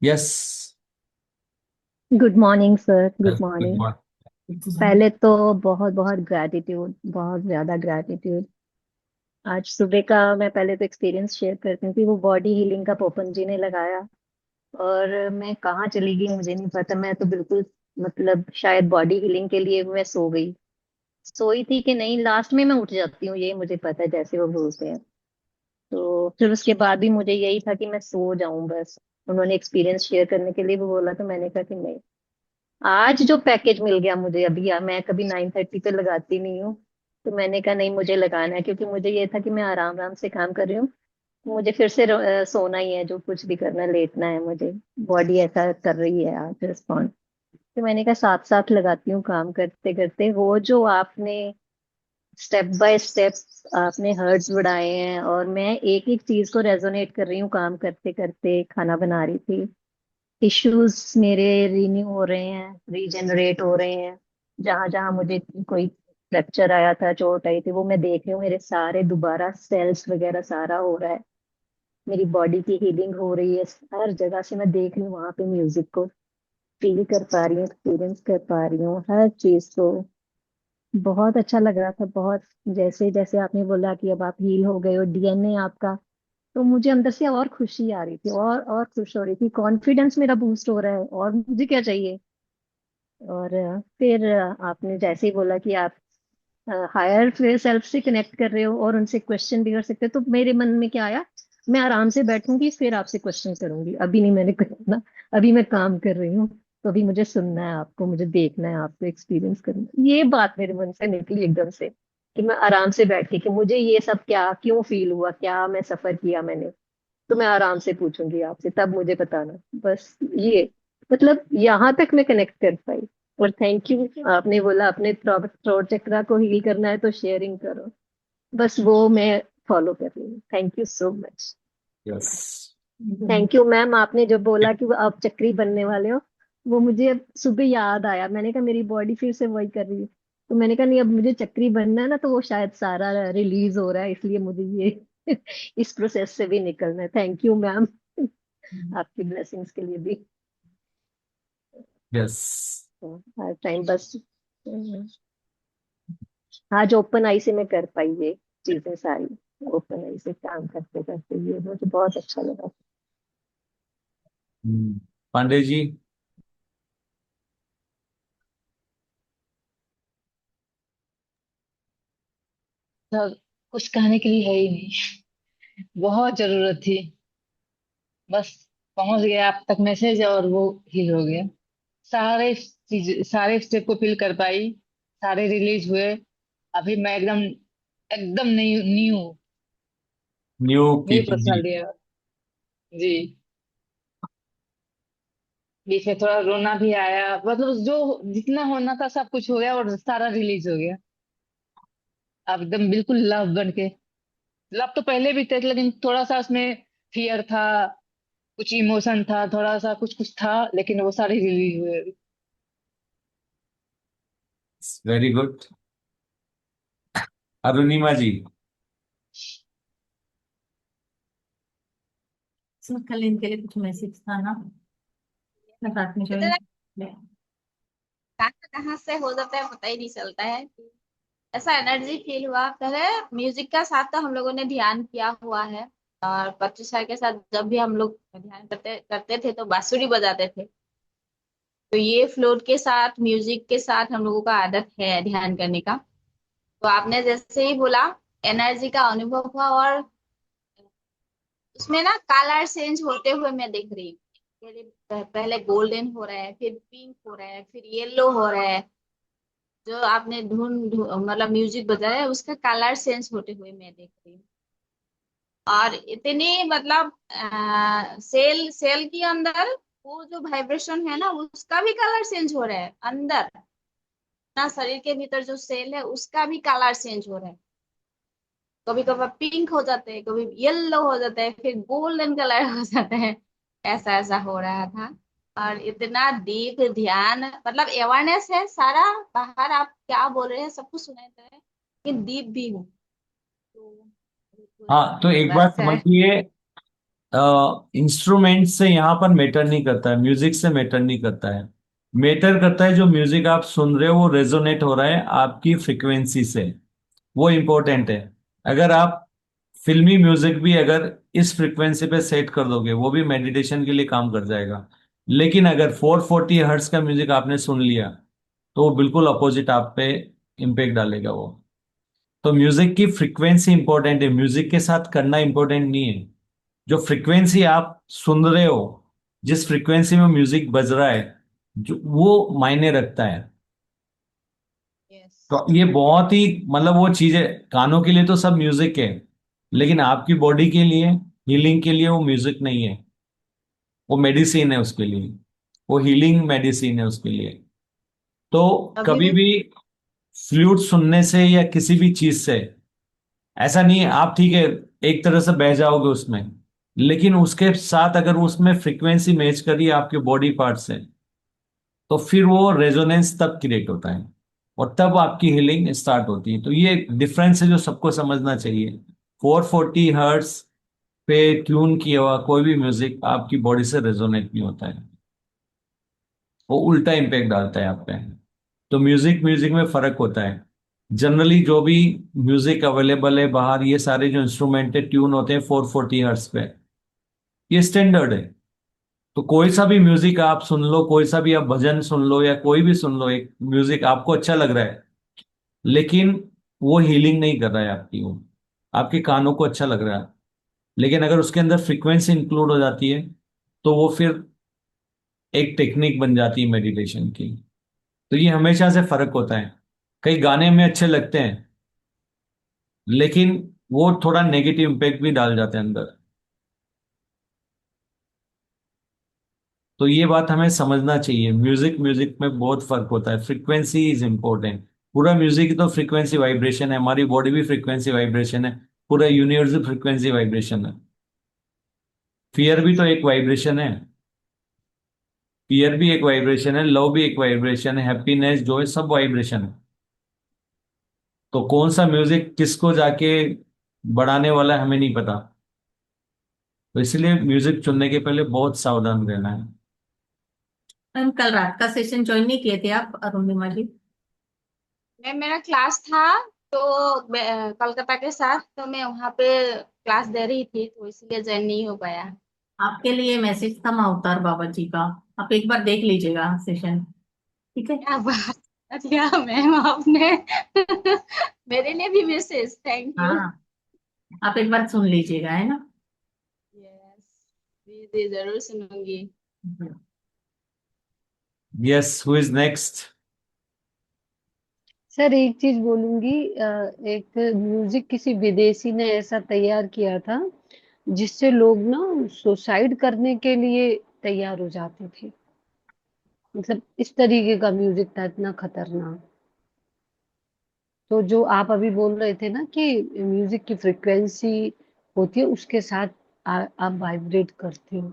Yes. Good morning sir, good good morning. Morning. पहले तो बहुत बहुत ग्रैटिट्यूड, बहुत ज्यादा ग्रैटिट्यूड। आज सुबह का मैं पहले तो एक्सपीरियंस शेयर करती हूँ कि वो बॉडी हीलिंग का पोपन जी ने लगाया, और मैं कहाँ चली गई मुझे नहीं पता। मैं तो बिल्कुल मतलब शायद बॉडी हीलिंग के लिए मैं सो गई, सोई थी कि नहीं, लास्ट में मैं उठ जाती हूँ, ये मुझे पता है, जैसे वो बोलते हैं। तो फिर उसके बाद भी मुझे यही था कि मैं सो जाऊं बस। उन्होंने एक्सपीरियंस शेयर करने के लिए भी बोला, तो मैंने कहा कि नहीं। आज जो पैकेज मिल गया मुझे अभी, मैं कभी 9:30 पे लगाती नहीं हूँ, तो मैंने कहा नहीं, मुझे लगाना है, क्योंकि मुझे ये था कि मैं आराम आराम से काम कर रही हूँ। मुझे फिर से सोना ही है, जो कुछ भी करना है, लेटना है मुझे। बॉडी ऐसा कर रही है आज रिस्पॉन्ड। तो मैंने कहा साथ साथ लगाती हूँ काम करते करते। वो जो आपने स्टेप बाय स्टेप आपने हर्ट्स बढ़ाए हैं, और मैं एक एक चीज को रेजोनेट कर रही हूँ, काम करते करते खाना बना रही थी। टिश्यूज मेरे रीन्यू हो रहे हैं, रीजनरेट हो रहे हैं। जहां जहां मुझे कोई फ्रैक्चर आया था, चोट आई थी, वो मैं देख रही हूँ, मेरे सारे दोबारा सेल्स वगैरह सारा हो रहा है। मेरी बॉडी की हीलिंग हो रही है, हर जगह से मैं देख रही हूँ वहां पे म्यूजिक को फील कर पा रही हूँ, एक्सपीरियंस कर पा रही हूँ हर चीज को। बहुत अच्छा लग रहा था, बहुत। जैसे जैसे आपने बोला कि अब आप हील हो गए हो, डीएनए आपका, तो मुझे अंदर से और खुशी आ रही थी, और खुश हो रही थी, कॉन्फिडेंस मेरा बूस्ट हो रहा है, और मुझे क्या चाहिए। और फिर आपने जैसे ही बोला कि आप हायर सेल्फ से कनेक्ट कर रहे हो और उनसे क्वेश्चन भी कर सकते हो, तो मेरे मन में क्या आया, मैं आराम से बैठूंगी फिर आपसे क्वेश्चन करूंगी, अभी नहीं मैंने करना। अभी मैं काम कर रही हूँ, तो अभी मुझे सुनना है आपको, मुझे देखना है आपको, एक्सपीरियंस करना है। ये बात मेरे मन से निकली एकदम से, कि मैं आराम से बैठ के, कि मुझे ये सब क्या क्यों फील हुआ, क्या मैं सफर किया मैंने, तो मैं आराम से पूछूंगी आपसे, तब मुझे बताना। बस ये, मतलब यहाँ तक मैं कनेक्ट कर पाई। और थैंक यू, आपने बोला अपने थ्रोट चक्रा को हील करना है तो शेयरिंग करो, बस वो मैं फॉलो कर रही हूँ। Thank you so much. Yes. Thank you ma'am, आपने जो बोला कि वो आप चक्री बनने वाले हो, वो मुझे अब सुबह याद आया। मैंने कहा मेरी बॉडी फिर से वही कर रही है, तो मैंने कहा नहीं, अब मुझे चक्री बनना है ना, तो वो शायद सारा रिलीज हो रहा है, इसलिए मुझे ये इस प्रोसेस से भी निकलना है। थैंक यू मैम, आपकी ब्लेसिंग्स के लिए भी। यस। हर टाइम बस आज ओपन आई से मैं कर पाई ये चीजें सारी, ओपन आई से काम करते करते, ये मुझे बहुत अच्छा लगा। पांडे जी। सर, कुछ कहने के लिए है ही नहीं। बहुत जरूरत थी, बस पहुंच गया आप तक मैसेज और वो हील हो गया। सारे चीज, सारे स्टेप को फील कर पाई, सारे रिलीज हुए। अभी मैं एकदम एकदम new new new new PPT. Personality है जी। बीच में थोड़ा रोना भी आया, मतलब जो जितना होना था सब कुछ हो गया और सारा रिलीज हो गया। अब एकदम बिल्कुल लव बन के, लव तो पहले भी थे लेकिन थोड़ा सा उसमें फियर था, कुछ इमोशन था, थोड़ा सा कुछ कुछ था, लेकिन वो सारे रिलीज हुए। Very good. अरुणिमा जी। इसमें कल इनके लिए कुछ मैसेज था ना, मैं काटने इतना चाहिए। कहाँ कहाँ से हो जाता है पता ही नहीं चलता है। ऐसा एनर्जी फील हुआ। पहले म्यूजिक का साथ तो हम लोगों ने ध्यान किया हुआ है, और 25 साल के साथ जब भी हम लोग ध्यान करते करते थे तो बांसुरी बजाते थे। तो ये फ्लूट के साथ, म्यूजिक के साथ हम लोगों का आदत है ध्यान करने का। तो आपने जैसे ही बोला, एनर्जी का अनुभव हुआ, और उसमें ना कलर चेंज होते हुए मैं देख रही हूँ। पहले गोल्डन हो रहा है, फिर पिंक हो रहा है, फिर येलो हो रहा है। जो आपने मतलब म्यूजिक बजाया है, उसका कलर चेंज होते हुए मैं देख रही हूँ। और इतनी मतलब सेल सेल के अंदर वो जो वाइब्रेशन है ना, उसका भी कलर चेंज हो रहा है अंदर। ना शरीर के भीतर जो सेल है उसका भी कलर चेंज हो रहा है। कभी कभी पिंक हो जाते हैं, कभी येलो हो जाता है, फिर गोल्डन कलर हो जाता है। ऐसा ऐसा हो रहा था। और इतना डीप ध्यान, मतलब अवेयरनेस है सारा। बाहर आप क्या बोल रहे हैं सब कुछ सुनाई दे रहा है, लेकिन डीप भी हूँ। तो बिल्कुल हाँ, तो एक बात बस है। समझिए, इंस्ट्रूमेंट से यहाँ पर मैटर नहीं करता है, म्यूजिक से मैटर नहीं करता है। मैटर करता है जो म्यूजिक आप सुन रहे हो वो रेजोनेट हो रहा है आपकी फ्रिक्वेंसी से, वो इम्पोर्टेंट है। अगर आप फिल्मी म्यूजिक भी अगर इस फ्रिक्वेंसी पे सेट कर दोगे, वो भी मेडिटेशन के लिए काम कर जाएगा। लेकिन अगर 440 हर्ट्ज का म्यूजिक आपने सुन लिया, तो वो बिल्कुल अपोजिट आप पे इम्पेक्ट डालेगा वो। तो म्यूजिक की फ्रिक्वेंसी इंपॉर्टेंट है, म्यूजिक के साथ करना इंपॉर्टेंट नहीं है। जो फ्रिक्वेंसी आप सुन रहे हो, जिस फ्रिक्वेंसी में म्यूजिक बज रहा है, जो वो मायने रखता है। यस। तो ये बहुत ही मतलब वो चीज है। कानों के लिए तो सब म्यूजिक है, लेकिन आपकी बॉडी के लिए, हीलिंग के लिए वो म्यूजिक नहीं है, वो मेडिसिन है उसके लिए। वो हीलिंग मेडिसिन है उसके लिए। तो अभी कभी भी भी फ्लूट सुनने से या किसी भी चीज से ऐसा नहीं है आप ठीक है एक तरह से बह जाओगे उसमें, लेकिन उसके साथ अगर उसमें फ्रीक्वेंसी मैच करी आपके बॉडी पार्ट से, तो फिर वो रेजोनेंस तब क्रिएट होता है और तब आपकी हीलिंग स्टार्ट होती है। तो ये डिफरेंस है जो सबको समझना चाहिए। 440 हर्ट्स पे ट्यून किया हुआ कोई भी म्यूजिक आपकी बॉडी से रेजोनेट नहीं होता है, वो उल्टा इम्पैक्ट डालता है आप पे। तो म्यूजिक म्यूजिक में फर्क होता है। जनरली जो भी म्यूजिक अवेलेबल है बाहर, ये सारे जो इंस्ट्रूमेंट है ट्यून होते हैं 440 हर्ट्स पे, ये स्टैंडर्ड है। तो कोई सा भी म्यूजिक आप सुन लो, कोई सा भी आप भजन सुन लो या कोई भी सुन लो, एक म्यूजिक आपको अच्छा लग रहा है, लेकिन वो हीलिंग नहीं कर रहा है आपकी, वो आपके कानों को अच्छा लग रहा है, लेकिन अगर उसके अंदर फ्रीक्वेंसी इंक्लूड हो जाती है तो वो फिर एक टेक्निक बन जाती है मेडिटेशन की। तो ये हमेशा से फर्क होता है। कई गाने में अच्छे लगते हैं, लेकिन वो थोड़ा नेगेटिव इम्पैक्ट भी डाल जाते हैं अंदर। तो ये बात हमें समझना चाहिए, म्यूजिक म्यूजिक में बहुत फर्क होता है, फ्रीक्वेंसी इज इम्पोर्टेंट। पूरा म्यूजिक तो फ्रीक्वेंसी वाइब्रेशन है, हमारी बॉडी भी फ्रीक्वेंसी वाइब्रेशन है, पूरा यूनिवर्स भी फ्रीक्वेंसी वाइब्रेशन है। फियर भी तो एक वाइब्रेशन है, फियर भी एक वाइब्रेशन है, लव भी एक वाइब्रेशन है, हैप्पीनेस जो है सब वाइब्रेशन है। तो कौन सा म्यूजिक किसको जाके बढ़ाने वाला है हमें नहीं पता। तो इसलिए म्यूजिक चुनने के पहले बहुत सावधान रहना है। मैम कल रात का सेशन ज्वाइन नहीं किए थे आप अरुणिमा जी? मेरा क्लास था तो कोलकाता के साथ, तो मैं वहाँ पे क्लास दे रही थी, तो इसलिए ज्वाइन नहीं हो पाया। आपके लिए मैसेज था अवतार बाबा जी का, आप एक बार देख लीजिएगा सेशन, ठीक है? क्या बात कर दिया मैम आपने। मेरे लिए भी मैसेज, थैंक यू। हाँ, आप एक बार सुन लीजिएगा, है ना? यस, जी जरूर सुनूंगी। Yes, who is next? Sir एक चीज बोलूंगी, एक म्यूजिक किसी विदेशी ने ऐसा तैयार किया था जिससे लोग ना सुसाइड करने के लिए तैयार हो जाते थे। मतलब इस तरीके का म्यूजिक था, इतना खतरनाक। तो जो आप अभी बोल रहे थे ना कि म्यूजिक की फ्रिक्वेंसी होती है, उसके साथ आप वाइब्रेट करते हो,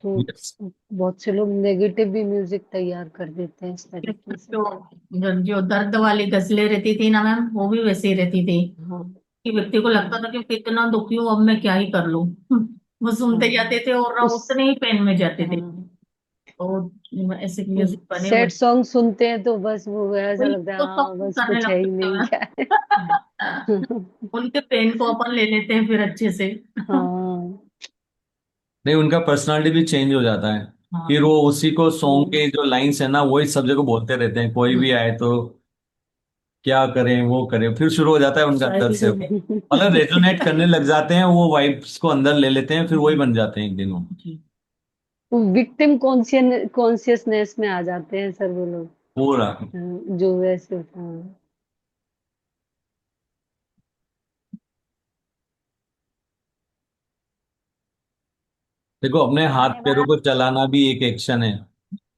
तो यस। बहुत से लोग नेगेटिव भी म्यूजिक तैयार कर देते हैं इस तरीके से। जो जो दर्द वाली गजलें रहती थी ना मैम, वो भी वैसे ही रहती थी हाँ। कि व्यक्ति को लगता हाँ। था कि कितना दुखी हूँ, अब मैं क्या ही कर लूं। वो सुनते हाँ। जाते थे और उस उतने ही पेन में जाते थे। हाँ, तो ऐसे म्यूजिक बने हुए। सैड सॉन्ग सुनते हैं तो बस वो ऐसा वही लगता है, तो हाँ सब बस करने कुछ है ही लगते नहीं, हैं क्या है। उनके पेन को अपन ले लेते हैं फिर अच्छे से। हाँ। नहीं, उनका पर्सनालिटी भी चेंज हो जाता है। फिर हाँ। वो उसी को सॉन्ग हम्म। के जो लाइंस है ना वही सब जगह बोलते रहते हैं, कोई भी आए तो क्या करें वो करें, फिर शुरू हो जाता है उनका अंदर शायरी से, जो है मतलब रेजोनेट करने लग जाते हैं, वो वाइब्स को अंदर ले लेते हैं, फिर वही बन जाते हैं एक दिन वो। जी। विक्टिम कॉन्शियसनेस में आ जाते हैं सर वो लोग। पूरा। जो वैसे होता है। देखो, अपने हाथ पैरों धन्यवाद। को चलाना भी एक एक्शन है,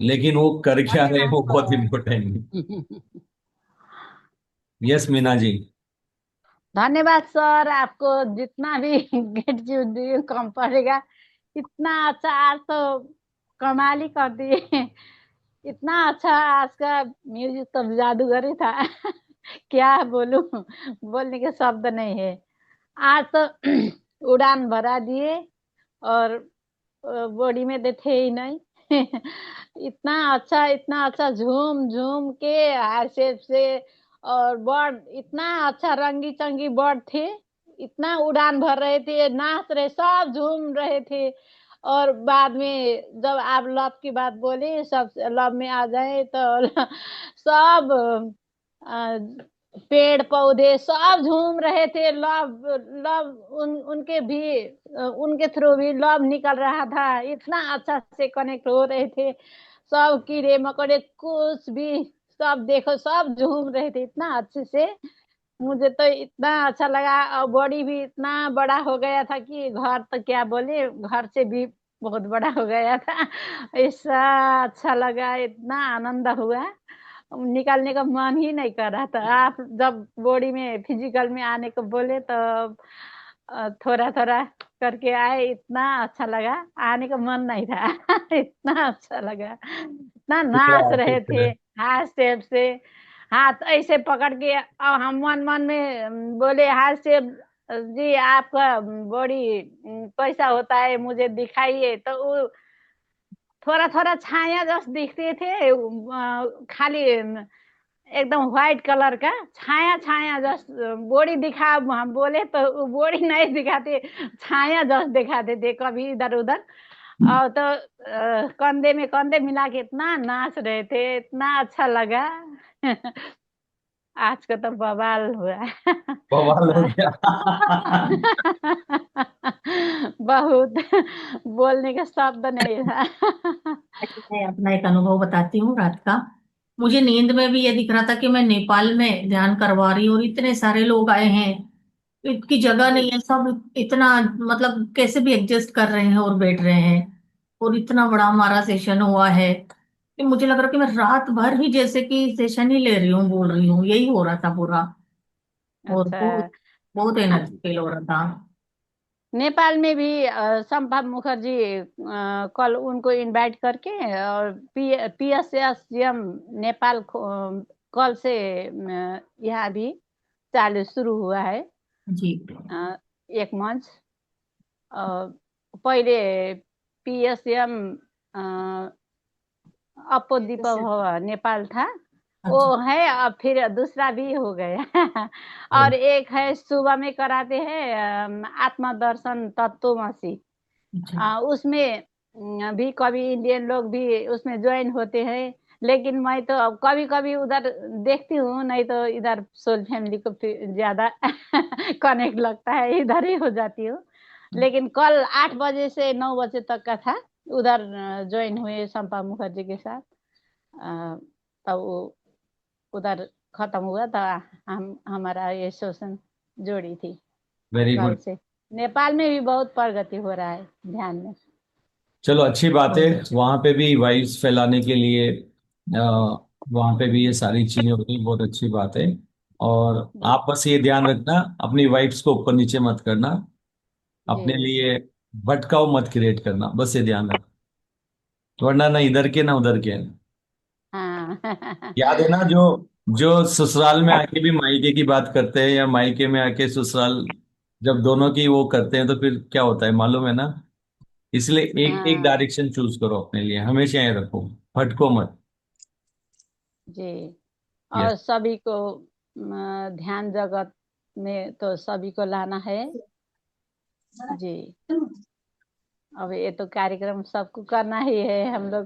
लेकिन वो कर क्या रहे हैं धन्यवाद वो बहुत सर। इंपॉर्टेंट है। यस मीना जी। धन्यवाद सर, आपको जितना भी ग्रेटिट्यूड कम पड़ेगा। इतना अच्छा आज तो कमाल ही कर दिए। इतना अच्छा आज का म्यूजिक तो जादूगर था। क्या बोलूं, बोलने के शब्द नहीं है। आज तो उड़ान भरा दिए और बॉडी में देते ही नहीं। इतना अच्छा झूम झूम के हार शेप से, और बर्ड इतना अच्छा रंगी चंगी बर्ड थे, इतना उड़ान भर रहे थे, नाच रहे, सब झूम रहे थे। और बाद में जब आप लव की बात बोली, सब लव में आ जाए तो सब पेड़ पौधे सब झूम रहे थे। लव लव उनके भी उनके थ्रू भी लव निकल रहा था, इतना अच्छा से कनेक्ट हो रहे थे। सब कीड़े मकोड़े कुछ भी, सब देखो सब झूम रहे थे इतना अच्छे से। मुझे तो इतना अच्छा लगा, और बॉडी भी इतना बड़ा हो गया था कि घर तो क्या बोले, घर से भी बहुत बड़ा हो गया था। ऐसा अच्छा लगा, इतना आनंद हुआ। निकालने का मन ही नहीं कर रहा था। आप जब बॉडी में फिजिकल में आने को बोले तो थोड़ा थोड़ा करके आए, इतना अच्छा लगा। आने का मन नहीं था। इतना अच्छा लगा, इतना शुक्र नाच रहे आर्टिस्ट थे है। हाथ स्टेप से। हाथ ऐसे पकड़ के और हम मन मन में बोले, हाथ स्टेप जी आपका बॉडी कैसा होता है मुझे दिखाइए। तो वो थोड़ा थोड़ा छाया जस्ट दिखते थे, खाली एकदम व्हाइट कलर का छाया छाया जस्ट बॉडी दिखा। हम बोले तो बॉडी नहीं दिखाते, छाया जस्ट दिखाते थे कभी इधर उधर। और तो कंधे में कंधे मिला के इतना नाच रहे थे, इतना अच्छा लगा। आज का तो बवाल हुआ। बवाल हो गया। बहुत, बोलने का शब्द नहीं था। मैं अपना एक अनुभव बताती हूँ रात का। मुझे नींद में भी ये दिख रहा था कि मैं नेपाल में ध्यान करवा रही हूँ और इतने सारे लोग आए हैं, इतनी जगह नहीं है, सब इतना मतलब कैसे भी एडजस्ट कर रहे हैं और बैठ रहे हैं, और इतना बड़ा हमारा सेशन हुआ है कि मुझे लग रहा कि मैं रात भर ही जैसे कि सेशन ही ले रही हूँ, बोल रही हूँ, यही हो रहा था पूरा। और अच्छा। बहुत बहुत एनर्जी फील हो रहा था। नेपाल में भी संभव मुखर्जी कल उनको इनवाइट करके, और PSSGM नेपाल कल से यहाँ भी चालू शुरू हुआ है। जी। एक मंच पहिले PSM अपो दीपक भव नेपाल था, वो अच्छा। है। अब फिर दूसरा भी हो गया। और एक है सुबह में कराते हैं आत्मदर्शन तत्वमसी। अच्छा। उसमें भी कभी इंडियन लोग भी उसमें ज्वाइन होते हैं। लेकिन मैं तो अब कभी कभी उधर देखती हूँ, नहीं तो इधर सोल फैमिली को फिर ज्यादा कनेक्ट लगता है, इधर ही हो जाती हूँ। लेकिन कल 8 बजे से 9 बजे तक का था, उधर ज्वाइन हुए संपा मुखर्जी के साथ। तब वो उधर खत्म हुआ था। हमारा ये सेशन जोड़ी थी वेरी कल गुड। से। नेपाल में भी बहुत प्रगति हो रहा है ध्यान में। चलो अच्छी बात है, बहुत अच्छा। वहां पे भी वाइब्स फैलाने के लिए वहां पे भी ये सारी चीजें होती हैं, बहुत अच्छी बात है। और जी आप बस ये ध्यान रखना, अपनी वाइब्स को ऊपर नीचे मत करना, अपने जी। लिए भटकाव मत क्रिएट करना, बस ये ध्यान रखना, वरना ना इधर के ना उधर के। हाँ। याद है ना, जो जो ससुराल में आके भी मायके की बात करते हैं, या मायके में आके ससुराल, जब दोनों की वो करते हैं तो फिर क्या होता है मालूम है ना। इसलिए एक एक हाँ डायरेक्शन चूज करो अपने लिए, हमेशा ये रखो, भटको मत। जी। यस। और सभी को ध्यान जगत में तो सभी को लाना है जी। अब ये तो कार्यक्रम सबको करना ही है, हम लोग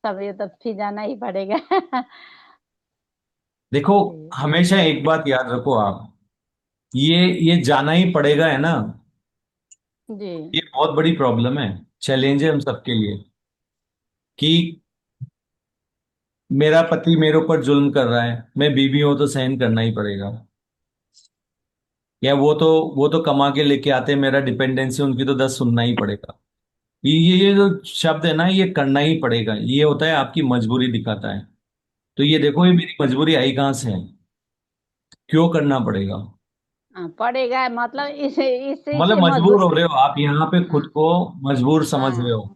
सब ये तो फिर जाना ही पड़ेगा। देखो, जी हमेशा एक बात याद रखो आप, ये जाना ही पड़ेगा है ना, जी। ये बहुत बड़ी प्रॉब्लम है, चैलेंज है हम सबके लिए, कि मेरा पति मेरे ऊपर जुल्म कर रहा है, मैं बीवी हूं तो सहन करना ही पड़ेगा, या वो तो कमा के लेके आते हैं, मेरा डिपेंडेंसी उनकी तो 10 सुनना ही पड़ेगा। ये जो शब्द है ना, ये करना ही पड़ेगा, ये होता है आपकी मजबूरी दिखाता है। तो ये देखो, ये मेरी मजबूरी आई कहाँ से है, क्यों करना पड़ेगा। पड़ेगा मतलब इसी मतलब से मजबूर मजबूत। हो रहे हो आप, यहाँ पे खुद हाँ को मजबूर समझ रहे हाँ हो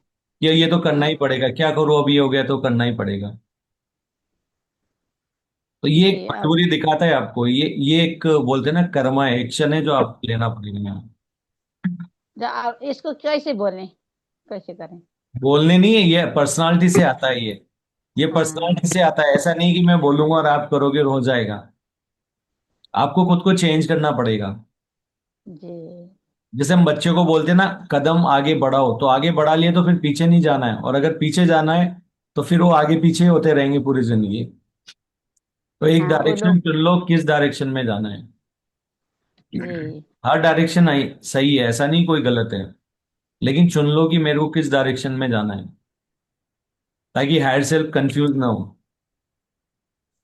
कि ये तो करना ही हाँ पड़ेगा, क्या करूं, अभी हो गया तो करना ही पड़ेगा। तो ये एक जी। अब मजबूरी दिखाता है आपको, ये एक बोलते हैं ना, कर्मा एक्शन है जो आपको लेना पड़ेगा यहाँ। अब इसको कैसे बोलें, कैसे करें। बोलने नहीं है, ये पर्सनालिटी से आता है, ये हाँ पर्सनालिटी से आता है, ऐसा नहीं कि मैं बोलूंगा और आप करोगे और हो जाएगा। आपको खुद को चेंज करना पड़ेगा। जी। जैसे हम बच्चे को बोलते हैं ना, कदम आगे बढ़ाओ, तो आगे बढ़ा लिए तो फिर पीछे नहीं जाना है, और अगर पीछे जाना है तो फिर वो आगे पीछे होते रहेंगे पूरी जिंदगी। तो एक हाँ वो डायरेक्शन लोग। चुन लो, किस डायरेक्शन में जाना है। जी हर डायरेक्शन आई सही है, ऐसा नहीं कोई गलत है, लेकिन चुन लो कि मेरे को किस डायरेक्शन में जाना है, ताकि हायर सेल्फ कंफ्यूज ना हो।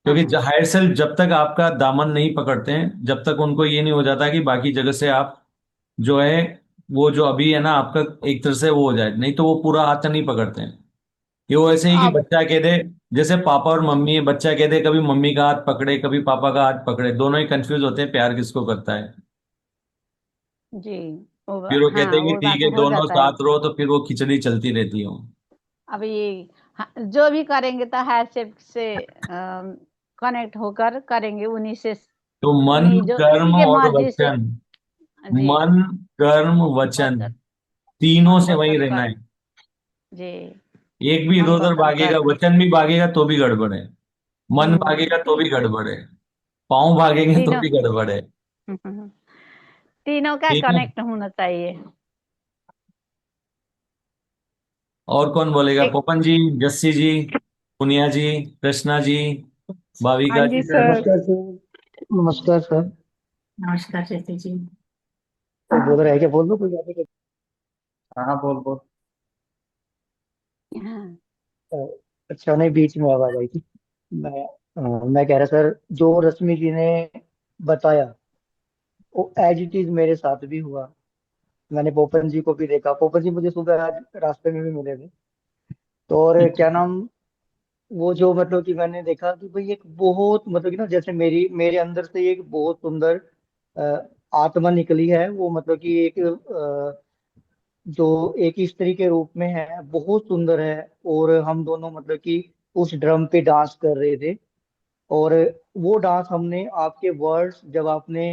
क्योंकि हाँ हायर सेल्फ जब तक आपका दामन नहीं पकड़ते हैं, जब तक उनको ये नहीं हो जाता कि बाकी जगह से आप जो है, वो जो अभी है ना आपका, एक तरह से वो हो जाए, नहीं तो वो पूरा हाथ नहीं पकड़ते हैं कि वो ऐसे ही कि अब बच्चा कह दे, जैसे पापा और मम्मी है, बच्चा कह दे कभी मम्मी का हाथ पकड़े कभी पापा का हाथ पकड़े, दोनों ही कंफ्यूज होते हैं प्यार किसको करता है। जी। फिर वो कहते हाँ, हैं कि वो ठीक बात है हो दोनों जाता है। साथ रहो, तो फिर वो खिचड़ी चलती रहती है। अब ये हाँ, जो भी करेंगे तो हैंडशेक से कनेक्ट होकर करेंगे, उन्हीं से, तो मन, उन्हीं जो कर्म उन्हीं के और मर्जी से। वचन, जी। मन, कर्म, वचन, वचन। तीनों मन से वहीं वचन रहना कर्म। है। जी। एक भी इधर मन उधर वचन भागेगा, कर्म। वचन भी भागेगा तो भी गड़बड़ है, मन भागेगा तो भी गड़बड़ है, पाँव भागेंगे तो तीनों। भी गड़बड़ है। तीनों का ठीक है। कनेक्ट होना चाहिए। और कौन बोलेगा? एक। पोपन जी, जस्सी जी, पुनिया जी, कृष्णा जी, हाँ भाविका जी जी। सर। नमस्कार सर। नमस्कार सर। नमस्कार चेती जी। कोई बोल रहा है क्या? बोल दो कोई बात नहीं। हाँ हाँ, बोल बोल। हाँ। अ, अच्छा, नहीं, बीच में आवाज आई थी। मैं कह रहा सर, जो रश्मि जी ने बताया वो एज इट इज मेरे साथ भी हुआ। मैंने पोपन जी को भी देखा। पोपन जी मुझे सुबह आज रास्ते में भी मिले थे। तो और क्या नाम, वो जो मतलब कि मैंने देखा कि भाई एक बहुत मतलब कि ना, जैसे मेरे अंदर से एक बहुत सुंदर अ, आत्मा निकली है। वो मतलब कि एक जो एक स्त्री के रूप में है, बहुत सुंदर है। और हम दोनों मतलब कि उस ड्रम पे डांस कर रहे थे। और वो डांस हमने आपके वर्ड्स, जब आपने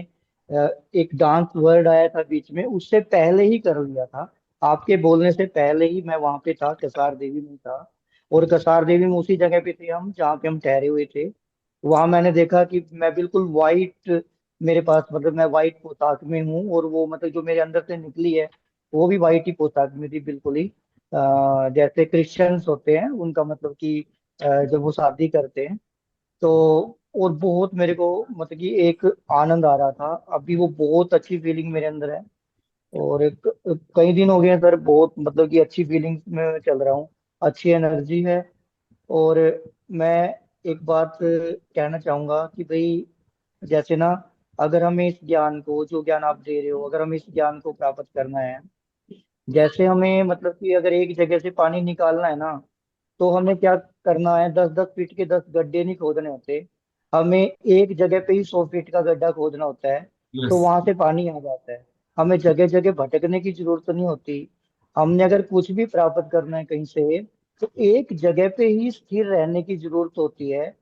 एक डांस वर्ड आया था बीच में, उससे पहले ही कर लिया था। आपके बोलने से पहले ही मैं वहां पे था, कसार देवी में था। और कसार देवी में उसी जगह पे थे हम जहाँ पे हम ठहरे हुए थे। वहां मैंने देखा कि मैं बिल्कुल वाइट, मेरे पास मतलब मैं वाइट पोशाक में हूँ। और वो मतलब जो मेरे अंदर से निकली है वो भी वाइट ही पोशाक में थी, बिल्कुल ही जैसे क्रिश्चियंस होते हैं उनका मतलब कि जब वो शादी करते हैं। तो और बहुत मेरे को मतलब कि एक आनंद आ रहा था। अभी वो बहुत अच्छी फीलिंग मेरे अंदर है। और कई दिन हो गए हैं सर, बहुत मतलब कि अच्छी फीलिंग्स में मैं चल रहा हूँ। अच्छी एनर्जी है। और मैं एक बात कहना चाहूंगा कि भाई, जैसे ना, अगर हमें इस ज्ञान को, जो ज्ञान आप दे रहे हो, अगर हमें इस ज्ञान को प्राप्त करना है, जैसे हमें मतलब कि अगर एक जगह से पानी निकालना है ना, तो हमें क्या करना है? 10-10 फीट के 10 गड्ढे नहीं खोदने होते। हमें एक जगह पे ही 100 फीट का गड्ढा खोदना होता है। तो यस। वहां से पानी आ जाता है। हमें जगह जगह भटकने की जरूरत नहीं होती। हमने अगर कुछ भी प्राप्त करना है कहीं से, तो एक जगह पे ही स्थिर रहने की जरूरत होती है।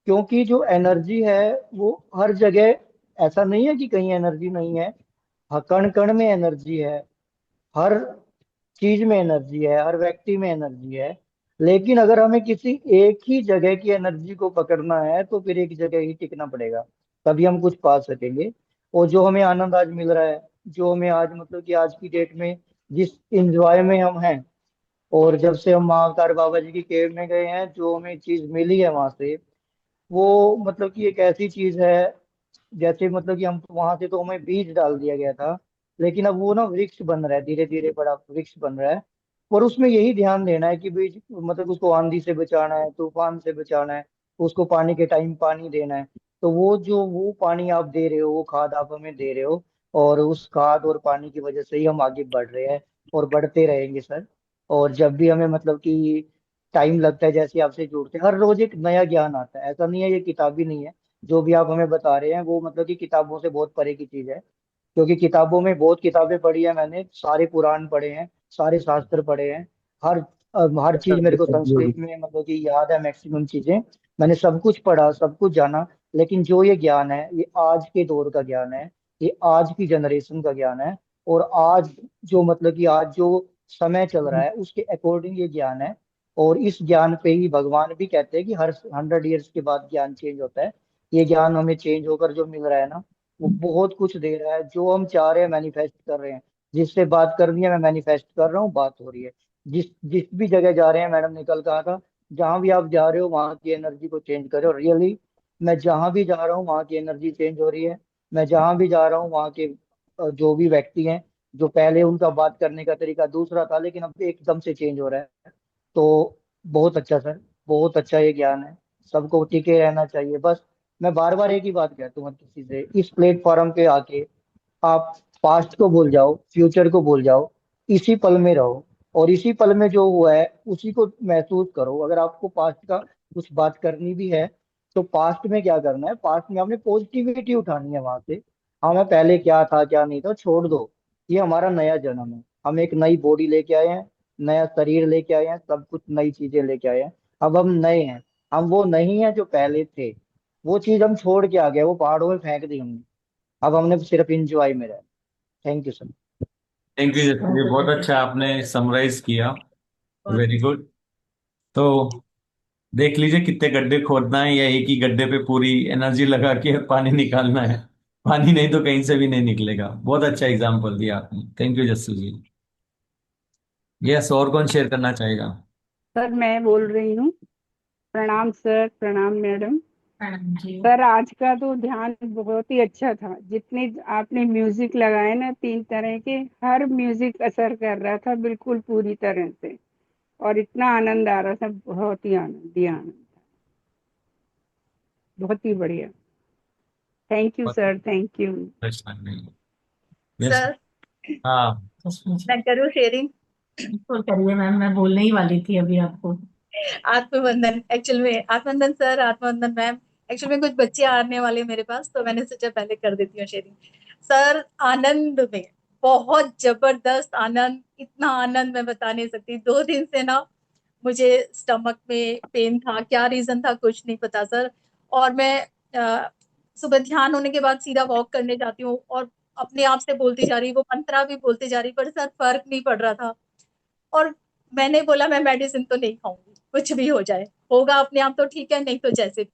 क्योंकि जो एनर्जी है वो हर जगह, ऐसा नहीं है कि कहीं एनर्जी नहीं है। हाँ, कण कण में एनर्जी है। हर चीज में एनर्जी है, हर व्यक्ति में एनर्जी है। लेकिन अगर हमें किसी एक ही जगह की एनर्जी को पकड़ना है तो फिर एक जगह ही टिकना पड़ेगा, तभी हम कुछ पा सकेंगे। और जो हमें आनंद आज मिल रहा है, जो हमें आज मतलब कि आज की डेट में जिस इंजॉय में हम हैं, और जब से हम महाकाल बाबा जी की केव में गए हैं, जो हमें चीज मिली है वहां से, वो मतलब कि एक ऐसी चीज है। जैसे मतलब कि हम वहां से तो हमें बीज डाल दिया गया था, लेकिन अब वो ना वृक्ष बन रहा है, धीरे धीरे बड़ा वृक्ष बन रहा है। और उसमें यही ध्यान देना है कि बीज मतलब उसको आंधी से बचाना है, तूफान से बचाना है, उसको पानी के टाइम पानी देना है। तो वो पानी आप दे रहे हो, वो खाद आप हमें दे रहे हो। और उस खाद और पानी की वजह से ही हम आगे बढ़ रहे हैं और बढ़ते रहेंगे सर। और जब भी हमें मतलब कि टाइम लगता है, जैसे आपसे जुड़ते हैं, हर रोज एक नया ज्ञान आता है। ऐसा नहीं है ये किताबी नहीं है। जो भी आप हमें बता रहे हैं वो मतलब कि किताबों से बहुत परे की चीज है। क्योंकि किताबों में बहुत किताबें पढ़ी है मैंने, सारे पुराण पढ़े हैं, सारे शास्त्र पढ़े हैं। हर हर चीज मेरे को संस्कृत में मतलब कि याद है, मैक्सिमम चीजें मैंने सब कुछ पढ़ा, सब कुछ जाना। लेकिन जो ये ज्ञान है, ये आज के दौर का ज्ञान है, ये आज की जनरेशन का ज्ञान है। और आज जो मतलब कि आज जो समय चल रहा है उसके अकॉर्डिंग ये ज्ञान है। और इस ज्ञान पे ही भगवान भी कहते हैं कि हर 100 ईयर्स के बाद ज्ञान चेंज होता है। ये ज्ञान हमें चेंज होकर जो मिल रहा है ना, वो बहुत कुछ दे रहा है। जो हम चाह रहे हैं मैनिफेस्ट कर रहे हैं। जिससे बात करनी है मैं मैनिफेस्ट कर रहा हूँ, बात हो रही है। जिस जिस भी जगह जा रहे हैं, मैडम ने कल कहा था, जहां भी आप जा रहे हो वहां की एनर्जी को चेंज करो। रियली, मैं जहां भी जा रहा हूँ वहां की एनर्जी चेंज हो रही है। मैं जहां भी जा रहा हूँ वहां के जो भी व्यक्ति हैं, जो पहले उनका बात करने का तरीका दूसरा था लेकिन अब एकदम से चेंज हो रहा है। तो बहुत अच्छा सर, बहुत अच्छा ये ज्ञान है। सबको टिके रहना चाहिए बस। मैं बार बार एक ही बात कहता हूँ हर किसी से, इस प्लेटफॉर्म पे आके आप पास्ट को भूल जाओ, फ्यूचर को भूल जाओ, इसी पल में रहो। और इसी पल में जो हुआ है उसी को महसूस करो। अगर आपको पास्ट का कुछ बात करनी भी है तो पास्ट में क्या करना है, पास्ट में आपने पॉजिटिविटी उठानी है वहां से। हमें पहले क्या था क्या नहीं था छोड़ दो, ये हमारा नया जन्म है, हम एक नई बॉडी लेके आए हैं, नया शरीर लेके आए हैं, सब कुछ नई चीजें लेके आए हैं। अब हम नए हैं, हम वो नहीं है जो पहले थे। वो चीज हम छोड़ के आ गए, वो पहाड़ों में फेंक दी हमने। अब हमने सिर्फ इंजॉय में रहना। Thank you sir. Thank you Jatin ji, बहुत अच्छा आपने समराइज किया। Very good. तो देख लीजिए कितने गड्ढे खोदना है, या एक ही गड्ढे पे पूरी एनर्जी लगा के पानी निकालना है। पानी नहीं तो कहीं से भी नहीं निकलेगा। बहुत अच्छा एग्जाम्पल दिया आपने, thank you Jassu ji. Yes, और कौन शेयर करना चाहेगा? सर मैं बोल रही हूँ। प्रणाम सर, प्रणाम मैडम। मैडम जी। सर आज का तो ध्यान बहुत ही अच्छा था। जितने आपने म्यूजिक लगाए ना, 3 तरह के, हर म्यूजिक असर कर रहा था बिल्कुल पूरी तरह से। और इतना आनंद आ रहा था, बहुत ही आनंद ही आनंद, बहुत ही बढ़िया। Thank you sir, thank you. Yes. Sir हाँ। मैं करूँ शेयरिंग? बिल्कुल करिए मैम, मैं बोलने ही वाली थी अभी आपको। आत्मबंधन, एक्चुअल में आत्मबंधन सर, आत्मबंधन मैम। एक्चुअल में कुछ बच्चे आने वाले हैं मेरे पास, तो मैंने सोचा पहले कर देती हूँ शेयरिंग। सर आनंद में, बहुत जबरदस्त आनंद, इतना आनंद मैं बता नहीं सकती। 2 दिन से ना मुझे स्टमक में पेन था, क्या रीजन था कुछ नहीं पता सर। और मैं सुबह ध्यान होने के बाद सीधा वॉक करने जाती हूँ, और अपने आप से बोलती जा रही, वो मंत्रा भी बोलते जा रही, पर सर फर्क नहीं पड़ रहा था। और मैंने बोला मैं मेडिसिन तो नहीं खाऊंगी, कुछ भी हो जाए, होगा अपने आप तो ठीक है, नहीं तो जैसे भी।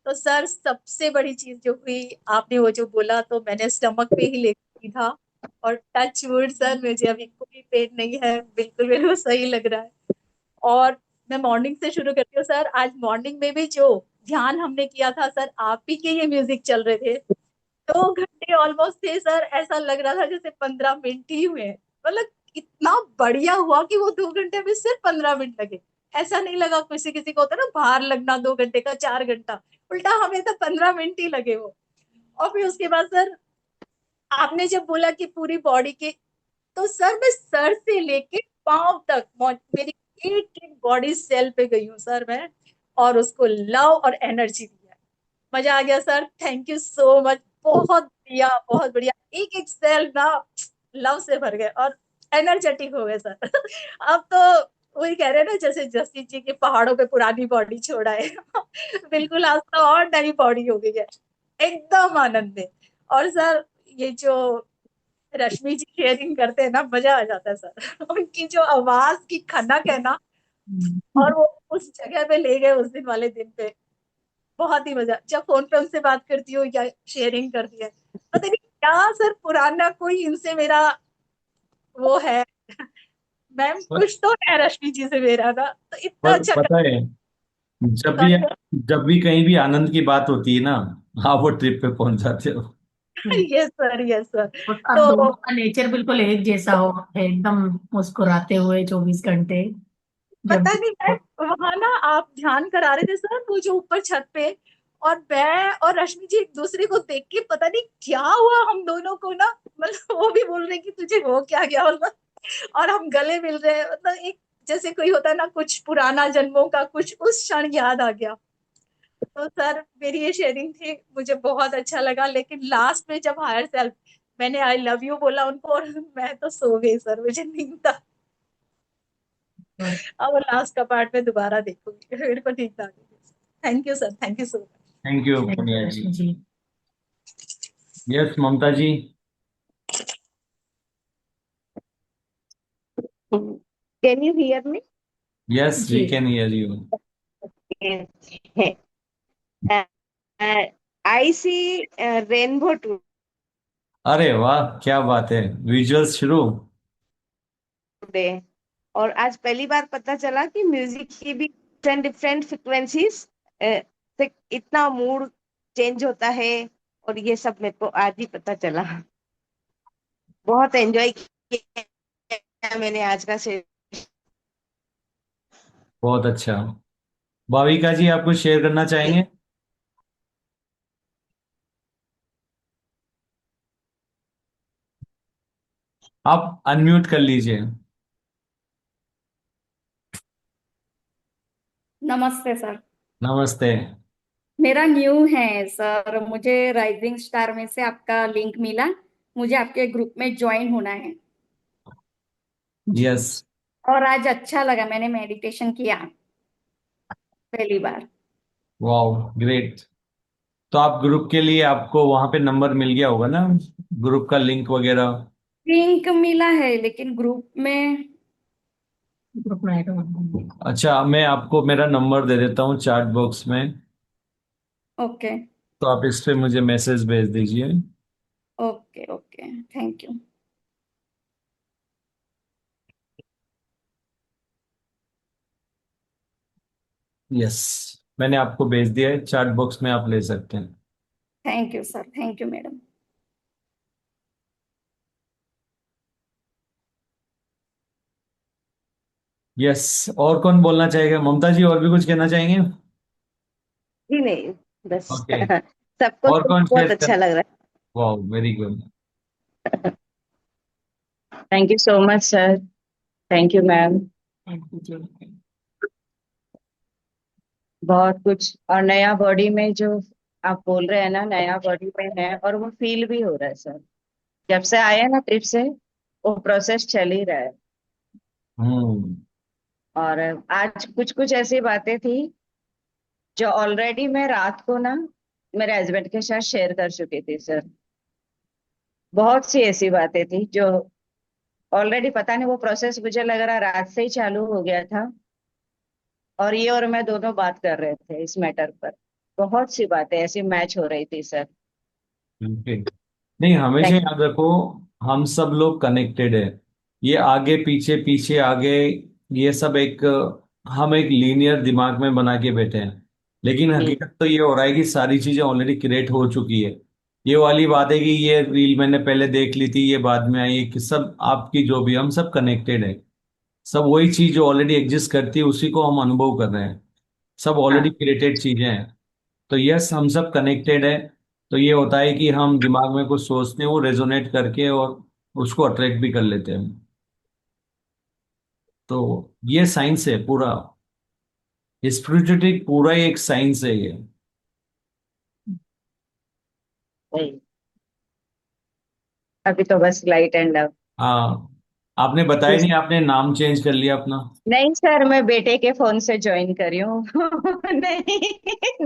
तो सर सबसे बड़ी चीज जो हुई, आपने वो जो बोला, तो मैंने स्टमक पे ही लेती था। और टच वुड सर, मुझे अभी कोई पेन नहीं है, बिल्कुल बिल्कुल सही लग रहा है। और मैं मॉर्निंग से शुरू करती हूँ सर। आज मॉर्निंग में भी जो ध्यान हमने किया था सर, आप ही के ये म्यूजिक चल रहे थे। 2 घंटे ऑलमोस्ट थे सर, ऐसा लग रहा था जैसे 15 मिनट ही हुए हैं। मतलब इतना बढ़िया हुआ कि वो 2 घंटे में सिर्फ 15 मिनट लगे। ऐसा नहीं लगा, किसी किसी को होता है ना बाहर लगना 2 घंटे का, 4 घंटा। उल्टा हमें तो 15 मिनट ही लगे वो। और फिर उसके बाद सर, आपने जब बोला कि पूरी बॉडी के, तो सर मैं सर से लेके पांव तक मेरी एक एक बॉडी सेल पे गई हूँ सर मैं। और उसको लव और एनर्जी दिया। मजा आ गया sir, thank you so much. बहुत बढ़िया, बहुत बढ़िया। एक एक सेल ना लव से भर गए और एनर्जेटिक हो गए सर। अब तो वही कह रहे हैं ना, जैसे जस्टिस जी के पहाड़ों पे पुरानी बॉडी छोड़ा है। बिल्कुल आज तो और नई बॉडी हो गई है, एकदम आनंद में। और सर ये जो रश्मि जी शेयरिंग करते हैं ना, मजा आ जाता है सर। उनकी जो आवाज की खनक है ना, और वो उस जगह पे ले गए उस दिन वाले दिन पे। बहुत ही मजा, जब फोन पे उनसे बात करती हूँ या शेयरिंग करती है, पता नहीं क्या सर, पुराना कोई इनसे मेरा वो है। मैम पर, कुछ तो है रश्मि जी से मेरा ना, तो इतना पर अच्छा पता है, जब भी कर। जब भी कहीं भी आनंद की बात होती है ना, आप वो ट्रिप पे पहुंच जाते हो। Yes sir, yes sir. अब तो दोनों का नेचर बिल्कुल एक जैसा हो है, एकदम मुस्कुराते हुए 24 घंटे। जब पता नहीं मैं, वहां ना आप ध्यान करा रहे थे सर, वो जो ऊपर छत पे, और मैं और रश्मि जी एक दूसरे को देख के पता नहीं क्या हुआ हम दोनों को ना। मतलब वो भी बोल रहे कि तुझे हो क्या गया, मतलब। और हम गले मिल रहे हैं, मतलब एक जैसे कोई होता है ना, कुछ पुराना जन्मों का कुछ उस क्षण याद आ गया। तो सर मेरी ये शेयरिंग थी, मुझे बहुत अच्छा लगा। लेकिन लास्ट में जब हायर सेल्फ, मैंने आई लव यू बोला उनको, और मैं तो सो गई सर, मुझे नींद था। अब लास्ट का पार्ट में दोबारा देखूंगी, मेरे को ठीक था। Thank you sir, thank you so much. Thank you Puniya ji. Yes Mamta ji. Can you hear me? Yes V ji. Can hear you. Yes. Uh, uh, I see rainbow अरे वाह, क्या बात है, विजुअल्स शुरू। today. और आज पहली बार पता चला कि म्यूजिक की भी डिफरेंट डिफरेंट फ्रिक्वेंसीज से इतना मूड चेंज होता है। और ये सब मेरे को आज ही पता चला। बहुत एंजॉय किया मैंने आज का से। बहुत अच्छा। भाविका जी, आप कुछ शेयर करना चाहेंगे? आप अनम्यूट कर लीजिए। नमस्ते सर। नमस्ते। मेरा न्यू है सर, मुझे राइजिंग स्टार में से आपका लिंक मिला। मुझे आपके ग्रुप में ज्वाइन होना है यस। और आज अच्छा लगा, मैंने मेडिटेशन किया पहली बार। Wow, great. तो आप ग्रुप के लिए आपको वहां पे नंबर मिल गया होगा ना, ग्रुप का लिंक वगैरह। लिंक मिला है लेकिन ग्रुप में ऐड होना। अच्छा, मैं आपको मेरा नंबर दे देता हूँ चैट बॉक्स में। ओके तो आप इस पे मुझे मैसेज भेज दीजिए। Okay okay, thank you. Yes, मैंने आपको भेज दिया है चैट बॉक्स में, आप ले सकते हैं। Thank you sir, thank you madam. Yes. और कौन बोलना चाहेगा? ममता जी और भी कुछ कहना चाहेंगे? जी नहीं, बस ओके। सबको और तो कौन बहुत शेयर अच्छा कर? लग रहा वाह, very good. Thank you so much sir. Thank you ma'am. बहुत कुछ, और नया बॉडी में जो आप बोल रहे हैं ना, नया बॉडी में है और वो फील भी हो रहा है सर। जब से आए हैं ना ट्रिप से, वो प्रोसेस चल ही रहा है। हम्म। और आज कुछ कुछ ऐसी बातें थी जो ऑलरेडी मैं रात को ना मेरे हस्बैंड के साथ शेयर कर चुकी थी सर। बहुत सी ऐसी बातें थी जो ऑलरेडी, पता नहीं वो प्रोसेस मुझे लग रहा रात से ही चालू हो गया था, और ये और मैं दोनों बात कर रहे थे इस मैटर पर। बहुत सी बातें ऐसी मैच हो रही थी सर। बिल्कुल। नहीं, हमेशा थैंक याद रखो, हम सब लोग कनेक्टेड है। ये आगे पीछे पीछे आगे, ये सब एक, हम एक लीनियर दिमाग में बना के बैठे हैं। लेकिन यू। हकीकत तो ये हो रहा है कि सारी चीजें ऑलरेडी क्रिएट हो चुकी है। ये वाली बात है कि ये रील मैंने पहले देख ली थी, ये बाद में आई है, कि सब आपकी जो भी, हम सब कनेक्टेड है। सब वही चीज जो ऑलरेडी एग्जिस्ट करती है उसी को हम अनुभव कर रहे हैं। सब ऑलरेडी हाँ। क्रिएटेड चीजें हैं। तो यस, हम सब कनेक्टेड है। तो ये होता है कि हम दिमाग में कुछ सोचते हैं, वो रेजोनेट करके और उसको अट्रैक्ट भी कर लेते हैं। तो ये साइंस है पूरा, स्पिरिचुअलिटी पूरा ही एक साइंस है ये। वही। अभी तो बस लाइट एंड लव। हाँ। आपने बताया नहीं, आपने नाम चेंज कर लिया अपना। नहीं सर, मैं बेटे के फोन से ज्वाइन करी हूँ। नहीं,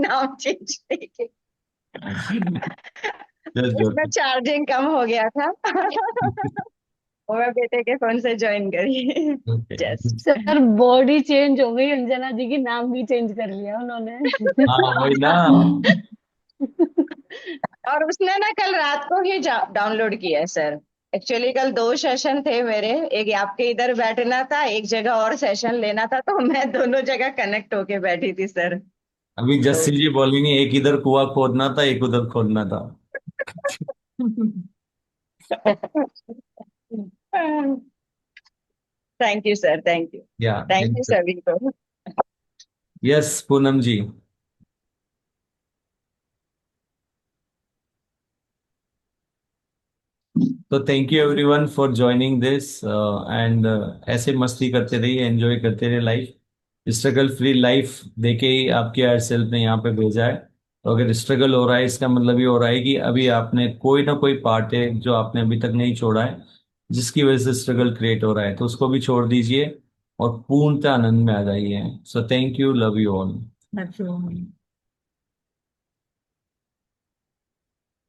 नाम चेंज नहीं किया। जस्ट उसमें जोकिंग। चार्जिंग कम हो गया था। वो मैं बेटे के फोन से ज्वाइन करी। Okay. Just. Sir body change हो गई, अंजना जी की नाम भी चेंज कर लिया उन्होंने। हाँ, वही ना। और उसने ना कल रात को ही डाउनलोड किया है सर। एक्चुअली कल दो सेशन थे मेरे, एक आपके इधर बैठना था, एक जगह और सेशन लेना था, तो मैं दोनों जगह कनेक्ट होके बैठी थी सर। अभी तो जस्सी जी बोलेंगे एक इधर कुआं खोदना था, एक उधर खोदना था। Thank you sir, thank you. या, थैंक यू सभी को। यस पूनम जी। तो thank you everyone for joining this and ऐसे मस्ती करते रहिए, एंजॉय करते रहिए लाइफ। स्ट्रगल फ्री लाइफ देके ही आपके हायर सेल्फ ने यहाँ पे भेजा है। तो अगर स्ट्रगल हो रहा है, इसका मतलब ये हो रहा है कि अभी आपने कोई ना कोई पार्ट है जो आपने अभी तक नहीं छोड़ा है, जिसकी वजह से स्ट्रगल क्रिएट हो रहा है। तो उसको भी छोड़ दीजिए और पूर्णतः आनंद में आ जाइए। So thank you, love you all. अच्छा।